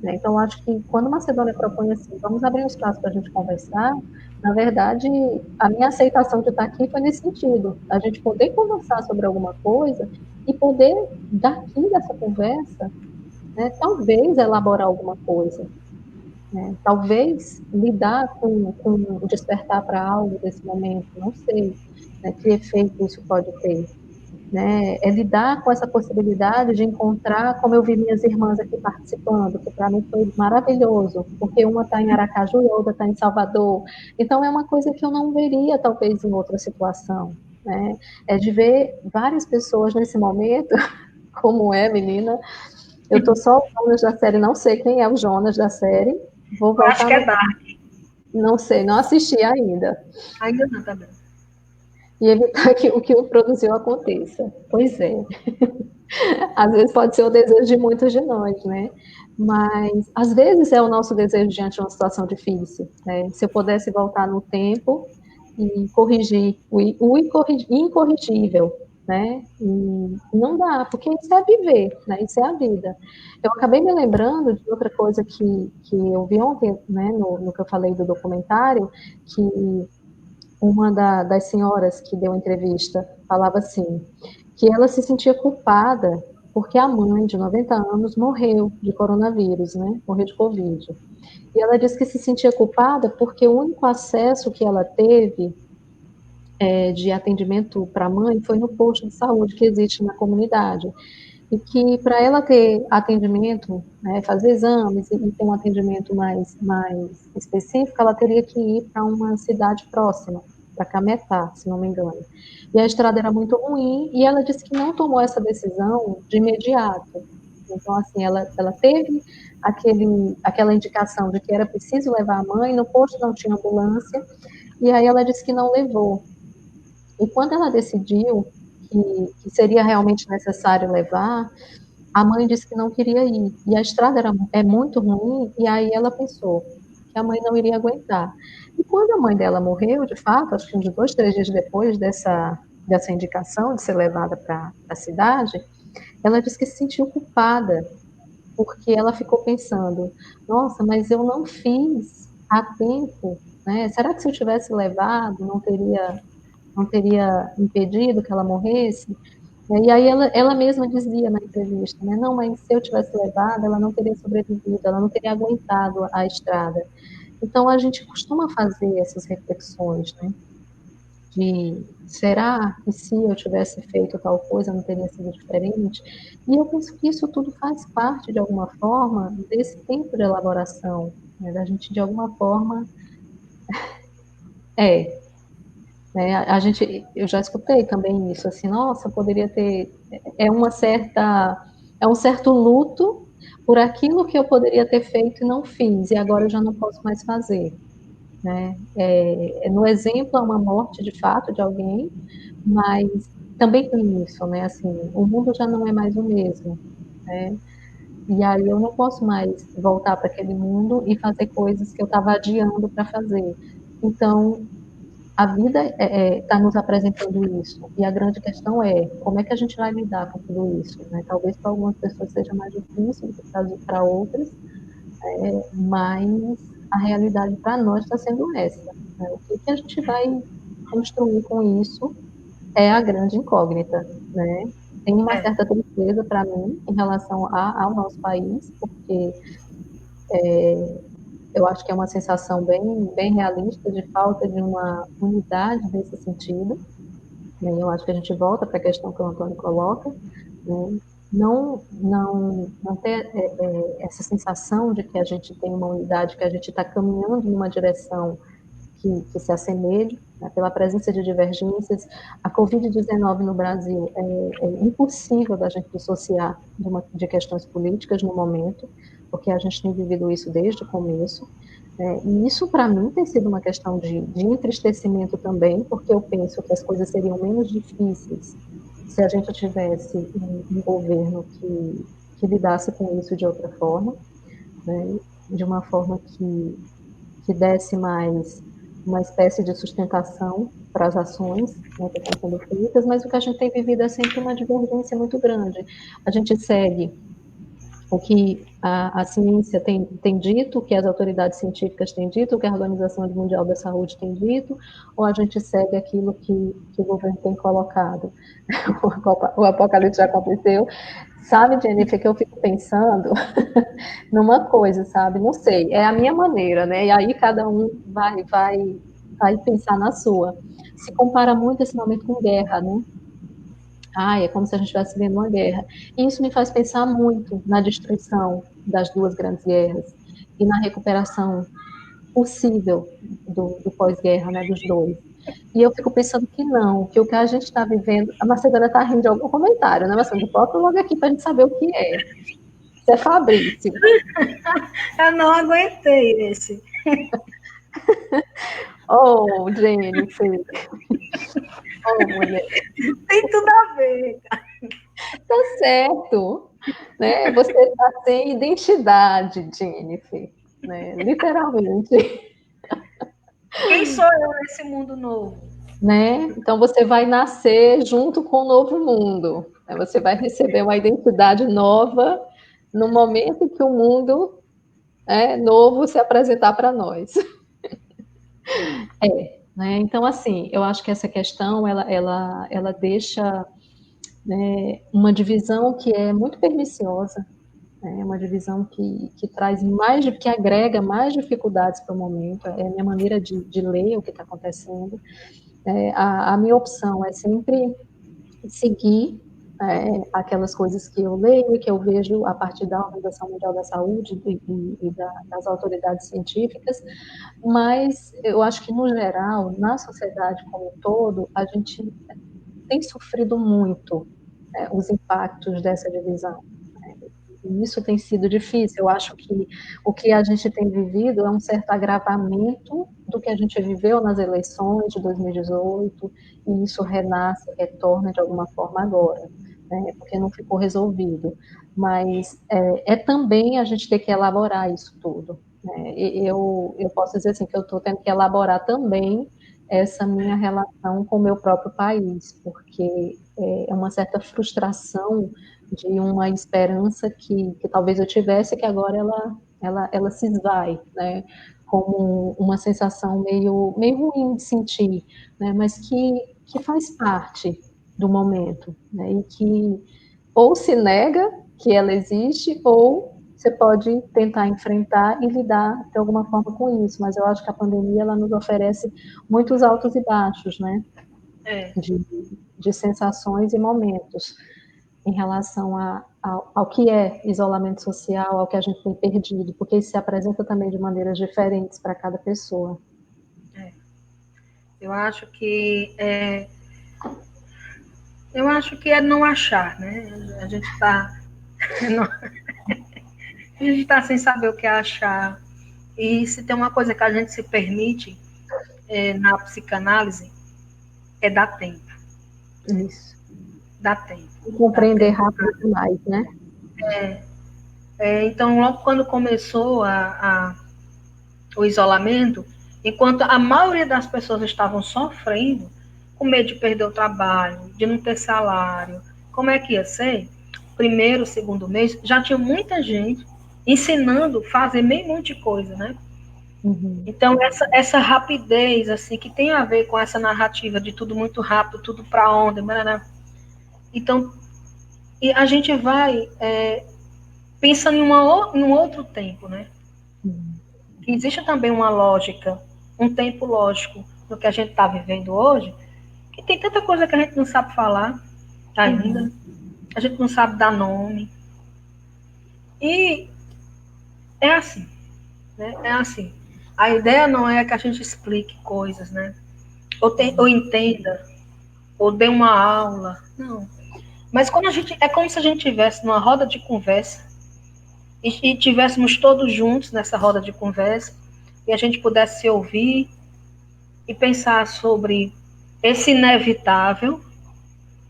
Né? Então, acho que quando Macedônia propõe assim, vamos abrir um espaço para a gente conversar, na verdade, a minha aceitação de estar aqui foi nesse sentido, a gente poder conversar sobre alguma coisa e poder, daqui dessa conversa, né, talvez elaborar alguma coisa, né? Talvez lidar com o despertar para algo desse momento, não sei, né, que efeito isso pode ter. Né, é lidar com essa possibilidade de encontrar, como eu vi minhas irmãs aqui participando, que para mim foi maravilhoso, porque uma está em Aracaju e a outra está em Salvador, então é uma coisa que eu não veria talvez em outra situação, né, é de ver várias pessoas nesse momento, como é, menina, eu estou só o Jonas da série, não sei quem é o Jonas da série, vou Eu acho voltar que é Dark. não sei, não assisti ainda. Ainda não, também. E evitar que o que o produziu aconteça. Pois é. Às vezes pode ser o desejo de muitos de nós, né? Mas às vezes é o nosso desejo diante de uma situação difícil. Né? Se eu pudesse voltar no tempo e corrigir o incorrigível, né? E não dá, porque isso é viver, né? Isso é a vida. Eu acabei me lembrando de outra coisa que eu vi ontem, né? No que eu falei do documentário, que uma das senhoras que deu a entrevista falava assim, que ela se sentia culpada porque a mãe de 90 anos morreu de coronavírus, né? Morreu de Covid. E ela disse que se sentia culpada porque o único acesso que ela teve de atendimento para a mãe foi no posto de saúde que existe na comunidade. E que para ela ter atendimento, né, fazer exames e ter um atendimento mais específico, ela teria que ir para uma cidade próxima, para Cametá, se não me engano. E a estrada era muito ruim e ela disse que não tomou essa decisão de imediato. Então, assim, ela teve aquela indicação de que era preciso levar a mãe, no posto não tinha ambulância, e aí ela disse que não levou. E quando ela decidiu que seria realmente necessário levar, a mãe disse que não queria ir. E a estrada é muito ruim, e aí ela pensou que a mãe não iria aguentar. E quando a mãe dela morreu, de fato, acho que uns 2, 3 dias depois dessa indicação de ser levada para a cidade, ela disse que se sentiu culpada, porque ela ficou pensando, nossa, mas eu não fiz a tempo, né? Será que se eu tivesse levado, não teria impedido que ela morresse? E aí ela mesma dizia na entrevista, não, mas se eu tivesse levado, ela não teria sobrevivido, ela não teria aguentado a estrada. Então, a gente costuma fazer essas reflexões, né? De será que se eu tivesse feito tal coisa não teria sido diferente? E eu penso que isso tudo faz parte, de alguma forma, desse tempo de elaboração, né? Da gente, de alguma forma, é, né? Eu já escutei também isso, assim, nossa, poderia ter, é um certo luto por aquilo que eu poderia ter feito e não fiz, e agora eu já não posso mais fazer, né? No exemplo, é uma morte de fato de alguém, mas também tem isso, né? Assim, o mundo já não é mais o mesmo, né? E aí eu não posso mais voltar para aquele mundo e fazer coisas que eu estava adiando para fazer. Então, a vida está nos apresentando isso. E a grande questão é como é que a gente vai lidar com tudo isso, né? Talvez para algumas pessoas seja mais difícil do que para outras, mas a realidade para nós está sendo essa, né? O que a gente vai construir com isso é a grande incógnita, né? Tem uma É, certa tristeza para mim em relação ao nosso país, porque eu acho que é uma sensação bem realista de falta de uma unidade nesse sentido, né? Eu acho que a gente volta para a questão que o Antônio coloca, né? Não ter essa sensação de que a gente tem uma unidade, que a gente está caminhando em uma direção que se assemelhe, né, pela presença de divergências. A Covid-19 no Brasil é impossível da gente dissociar de questões políticas no momento, porque a gente tem vivido isso desde o começo. E isso, para mim, tem sido uma questão de entristecimento também, porque eu penso que as coisas seriam menos difíceis se a gente tivesse um governo que lidasse com isso de outra forma, né, de uma forma que desse mais uma espécie de sustentação para as ações, né, que estão sendo feitas, mas o que a gente tem vivido é sempre uma divergência muito grande. A gente segue o que a ciência tem dito, o que as autoridades científicas têm dito, o que a Organização Mundial da Saúde tem dito, ou a gente segue aquilo que o governo tem colocado. O apocalipse já aconteceu. Sabe, Jennifer, que eu fico pensando numa coisa, sabe? Não sei, é a minha maneira, né? E aí cada um vai pensar na sua. Se compara muito esse momento com guerra, né? Ah, é como se a gente estivesse vendo uma guerra. E isso me faz pensar muito na destruição das duas grandes guerras e na recuperação possível do pós-guerra, né, dos dois. E eu fico pensando que não, que o que a gente está vivendo. A Macedônia está rindo de algum comentário, né, Macedônia? Bota logo aqui para a gente saber o que é. Isso é Fabrício. eu não aguentei esse. Oh, Jennifer. Oh, mulher. Tem tudo a ver. Tá certo. Né? Você está sem identidade, Jennifer. Né? Literalmente. Quem sou eu nesse mundo novo? Né? Então você vai nascer junto com o novo mundo. Né? Você vai receber uma identidade nova no momento que o mundo novo se apresentar para nós. Né? Então, assim, eu acho que essa questão ela deixa, né, uma divisão que é muito perniciosa, né? Uma divisão que traz mais, que agrega mais dificuldades para o momento. É a minha maneira de ler o que está acontecendo. A minha opção é sempre seguir aquelas coisas que eu leio e que eu vejo a partir da Organização Mundial da Saúde e das autoridades científicas, mas eu acho que, no geral, na sociedade como um todo, a gente tem sofrido muito os impactos dessa divisão. E isso tem sido difícil. Eu acho que o que a gente tem vivido é um certo agravamento do que a gente viveu nas eleições de 2018, e isso renasce, retorna de alguma forma agora, né, porque não ficou resolvido. Mas também a gente ter que elaborar isso tudo. Né? Eu posso dizer assim, que eu estou tendo que elaborar também essa minha relação com o meu próprio país, porque é uma certa frustração de uma esperança que talvez eu tivesse, que agora ela se esvai, né? Como uma sensação meio ruim de sentir, né? Mas que faz parte do momento, né? E que ou se nega que ela existe, ou você pode tentar enfrentar e lidar de alguma forma com isso, mas eu acho que a pandemia ela nos oferece muitos altos e baixos, né? É, De sensações e momentos em relação ao que é isolamento social, ao que a gente tem perdido, porque isso se apresenta também de maneiras diferentes para cada pessoa. é. Eu acho que eu acho que é não achar, né? A gente está a gente está sem saber o que achar. E se tem uma coisa que a gente se permite na psicanálise, é dar tempo. Isso. Dá tempo. E Dá compreender tempo. rápido demais, né? Então, logo quando começou o isolamento, enquanto a maioria das pessoas estavam sofrendo, com medo de perder o trabalho, de não ter salário, como é que ia ser? Primeiro, segundo mês, já tinha muita gente ensinando a fazer meio monte de coisa, né? Uhum. Então, essa rapidez, assim, que tem a ver com essa narrativa de tudo muito rápido, tudo para onde, né? Então, e a gente vai pensando em um outro tempo, né? Uhum. Que existe também uma lógica, um tempo lógico no que a gente está vivendo hoje, que tem tanta coisa que a gente não sabe falar ainda, Uhum. a gente não sabe dar nome. E é assim, né? É assim. A ideia não é que a gente explique coisas, né? Ou entenda, ou dê uma aula. Não. Mas quando a gente. É como se a gente estivesse numa roda de conversa e tivéssemos todos juntos nessa roda de conversa e a gente pudesse se ouvir e pensar sobre esse inevitável,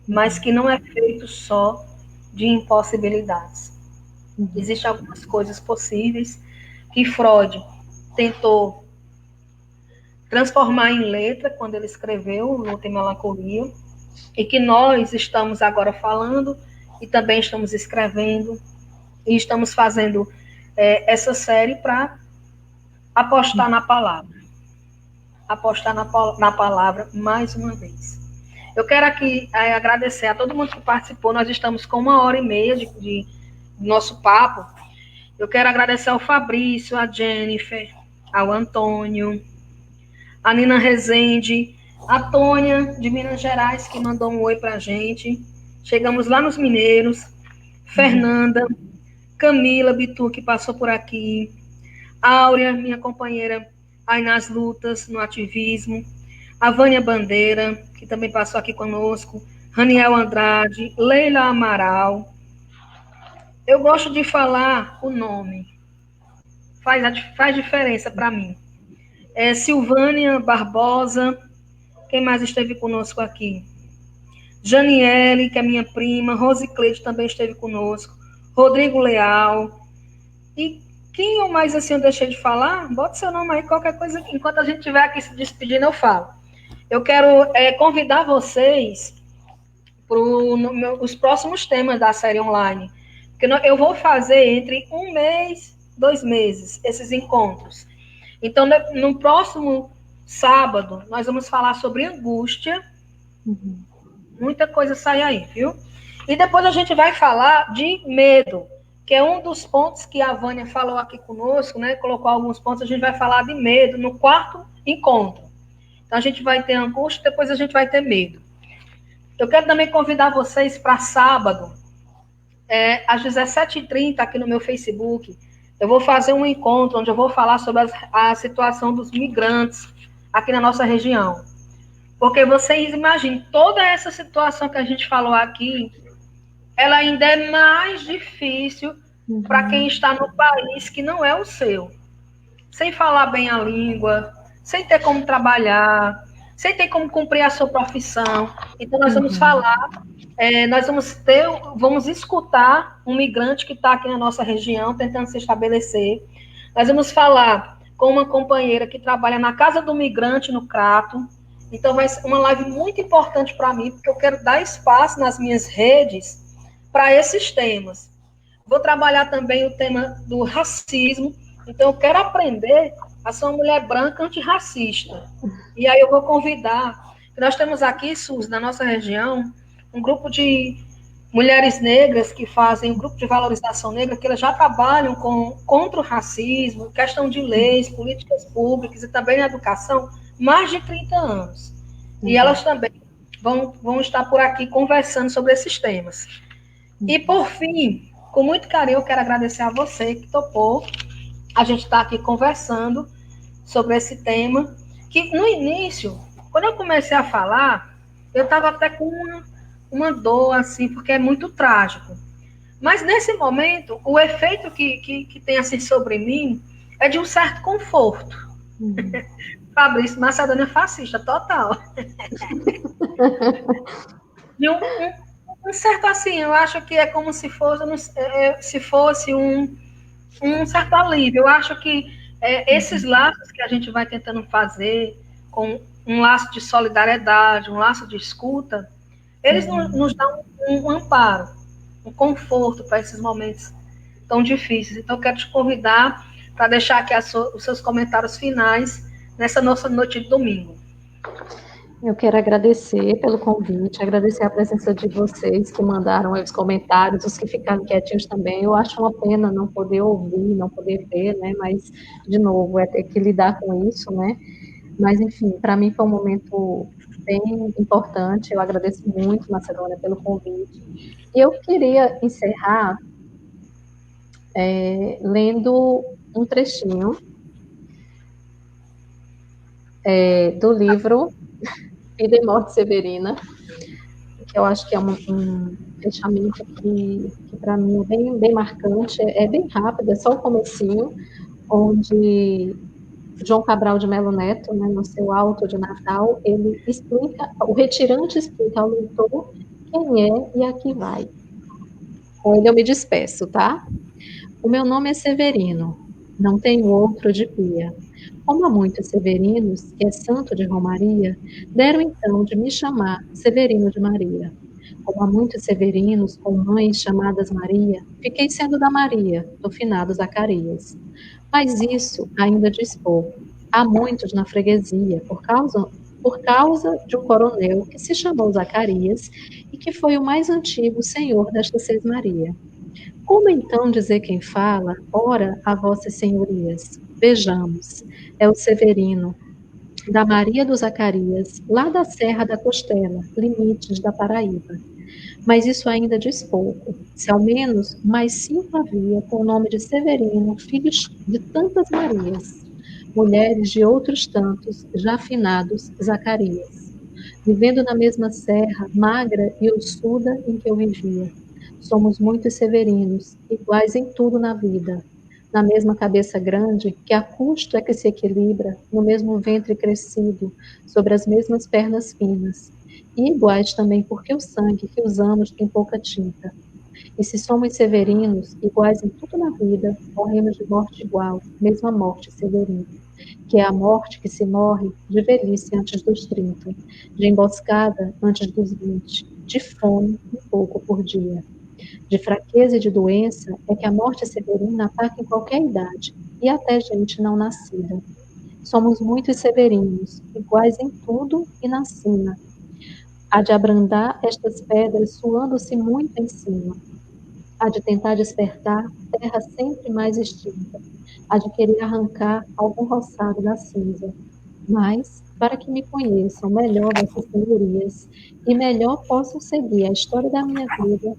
mas que não é feito só de impossibilidades. Uhum. Existem algumas coisas possíveis que Freud tentou transformar em letra quando ele escreveu Luta e Melancolia, e que nós estamos agora falando e também estamos escrevendo e estamos fazendo essa série para apostar na palavra. Apostar na palavra mais uma vez. Eu quero aqui agradecer a todo mundo que participou. Nós estamos com 1h30 de nosso papo. Eu quero agradecer ao Fabrício, a Jennifer, ao Antônio, a Nina Rezende, a Tônia, de Minas Gerais, que mandou um oi para a gente. Chegamos lá nos Mineiros. Fernanda, Camila Bitu, que passou por aqui. Áurea, minha companheira aí nas lutas, no ativismo. A Vânia Bandeira, que também passou aqui conosco. Raniel Andrade, Leila Amaral. Eu gosto de falar o nome. Faz diferença para mim. Silvânia Barbosa. Quem mais esteve conosco aqui? Janiele, que é minha prima. Rosicleide também esteve conosco. Rodrigo Leal. E quem eu mais assim eu deixei de falar? Bota seu nome aí, qualquer coisa. Enquanto a gente estiver aqui se despedindo, eu falo. Eu quero convidar vocês para os próximos temas da série online. Porque eu vou fazer entre 1 mês, 2 meses, esses encontros. Então, no próximo sábado, nós vamos falar sobre angústia. Uhum. Muita coisa sai aí, viu? E depois a gente vai falar de medo, que é um dos pontos que a Vânia falou aqui conosco, né? Colocou alguns pontos, a gente vai falar de medo no quarto encontro. Então, a gente vai ter angústia, depois a gente vai ter medo. Eu quero também convidar vocês para sábado, às 17h30, aqui no meu Facebook. Eu vou fazer um encontro onde eu vou falar sobre a situação dos migrantes aqui na nossa região. Porque vocês imaginem, toda essa situação que a gente falou aqui, ela ainda é mais difícil para quem está no país que não é o seu. Sem falar bem a língua, sem ter como trabalhar, sem ter como cumprir a sua profissão. Então, nós vamos falar, vamos escutar um migrante que está aqui na nossa região, tentando se estabelecer. Nós vamos falar com uma companheira que trabalha na Casa do Migrante, no Crato. Então, vai ser uma live muito importante para mim, porque eu quero dar espaço nas minhas redes para esses temas. Vou trabalhar também o tema do racismo. Então, eu quero aprender a ser uma mulher branca antirracista. E aí eu vou convidar. Nós temos aqui, Sus, na nossa região, um grupo de mulheres negras que fazem um grupo de valorização negra, que elas já trabalham contra o racismo, questão de leis, políticas públicas e também na educação, mais de 30 anos. E elas também vão estar por aqui conversando sobre esses temas. E, por fim, com muito carinho, eu quero agradecer a você que topou a gente estar aqui conversando sobre esse tema, que no início, quando eu comecei a falar, eu estava até com uma dor, assim, porque é muito trágico. Mas, nesse momento, o efeito que tem, assim, sobre mim é de um certo conforto. Fabrício, Macedônia é fascista, total. De um certo, assim, eu acho que é como se fosse um certo alívio. Eu acho que esses laços que a gente vai tentando fazer, com um laço de solidariedade, um laço de escuta, eles nos dão um amparo, um conforto para esses momentos tão difíceis. Então, eu quero te convidar para deixar aqui os seus comentários finais nessa nossa noite de domingo. Eu quero agradecer pelo convite, agradecer a presença de vocês que mandaram os comentários, os que ficaram quietinhos também. Eu acho uma pena não poder ouvir, não poder ver, né? Mas, de novo, é ter que lidar com isso, né? Mas, enfim, para mim foi um momento bem importante. Eu agradeço muito, Macedônia, pelo convite. E eu queria encerrar lendo um trechinho do livro Vida e Morte Severina, que eu acho que é um fechamento que para mim é bem marcante, é bem rápido, é só o comecinho, onde João Cabral de Melo Neto, né, no seu Auto de Natal, ele explica, o retirante explica ao leitor quem é e a que vai. Com ele eu me despeço, tá? O meu nome é Severino, não tenho outro de pia. Como há muitos Severinos, que é santo de Romaria, deram então de me chamar Severino de Maria. Como há muitos Severinos com mães chamadas Maria, fiquei sendo da Maria, do finado Zacarias. Mas isso ainda diz pouco. Há muitos na freguesia, por causa de um coronel que se chamou Zacarias e que foi o mais antigo senhor desta Sesmaria. Como então dizer quem fala? Ora, a vossas senhorias. Vejamos, é o Severino, da Maria do Zacarias, lá da Serra da Costela, limites da Paraíba. Mas isso ainda diz pouco. Se ao menos mais 5 havia com o nome de Severino, filhos de tantas Marias, mulheres de outros tantos, já finados Zacarias, vivendo na mesma serra, magra e ossuda em que eu vivia. Somos muitos severinos, iguais em tudo na vida, na mesma cabeça grande, que a custo é que se equilibra, no mesmo ventre crescido, sobre as mesmas pernas finas, e iguais também porque o sangue que usamos tem pouca tinta. E se somos severinos, iguais em tudo na vida, morremos de morte igual, mesma morte severina, que é a morte que se morre de velhice antes dos 30, de emboscada antes dos 20, de fome um pouco por dia. De fraqueza e de doença é que a morte severina ataca em qualquer idade, e até gente não nascida. Somos muitos severinos, iguais em tudo e na sina. Há de abrandar estas pedras suando-se muito em cima. Há de tentar despertar terra sempre mais extinta. Há de querer arrancar algum roçado da cinza. Mas, para que me conheçam melhor vossas senhorias, e melhor possam seguir a história da minha vida,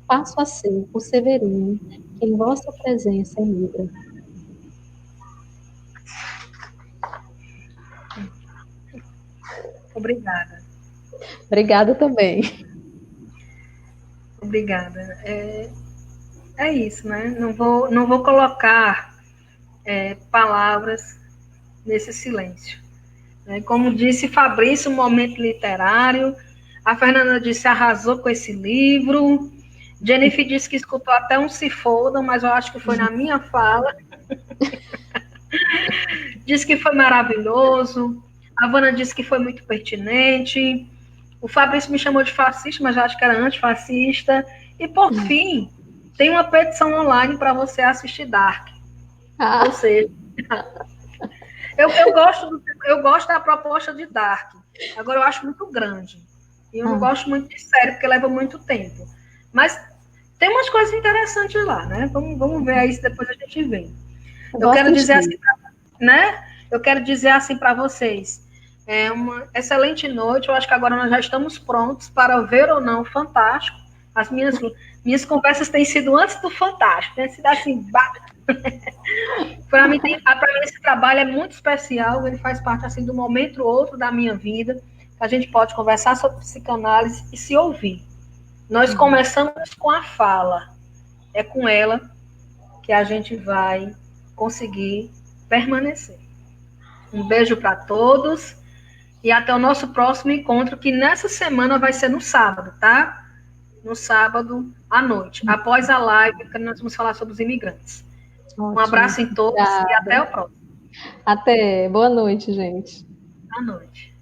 passo a ser o Severino, que em vossa presença emigra. Obrigada. Obrigada também. Obrigada. É isso, né? Não vou colocar palavras nesse silêncio. Como disse Fabrício, momento literário. A Fernanda disse arrasou com esse livro. Jennifer disse que escutou até um se fodam, mas eu acho que foi na minha fala. Disse que foi maravilhoso. A Vana disse que foi muito pertinente. O Fabrício me chamou de fascista, mas eu acho que era antifascista. E, por fim, tem uma petição online para você assistir Dark. Ou seja, eu gosto da proposta de Dark. Agora, eu acho muito grande. E eu não gosto muito de série, porque leva muito tempo. Mas tem umas coisas interessantes lá, né? Vamos ver aí se depois a gente vê. Eu quero dizer assim, né? Eu quero dizer assim para vocês. É uma excelente noite. Eu acho que agora nós já estamos prontos para ver ou não o Fantástico. As minhas conversas têm sido antes do Fantástico. Tem sido assim. Para mim, esse trabalho é muito especial. Ele faz parte assim do momento ou outro da minha vida. Que a gente pode conversar sobre psicanálise e se ouvir. Nós começamos com a fala. É com ela que a gente vai conseguir permanecer. Um beijo para todos e até o nosso próximo encontro, que nessa semana vai ser no sábado, tá? No sábado à noite, após a live, que nós vamos falar sobre os imigrantes. Ótimo. Um abraço em todos. Obrigada. E até o próximo. Até. Boa noite, gente. Boa noite.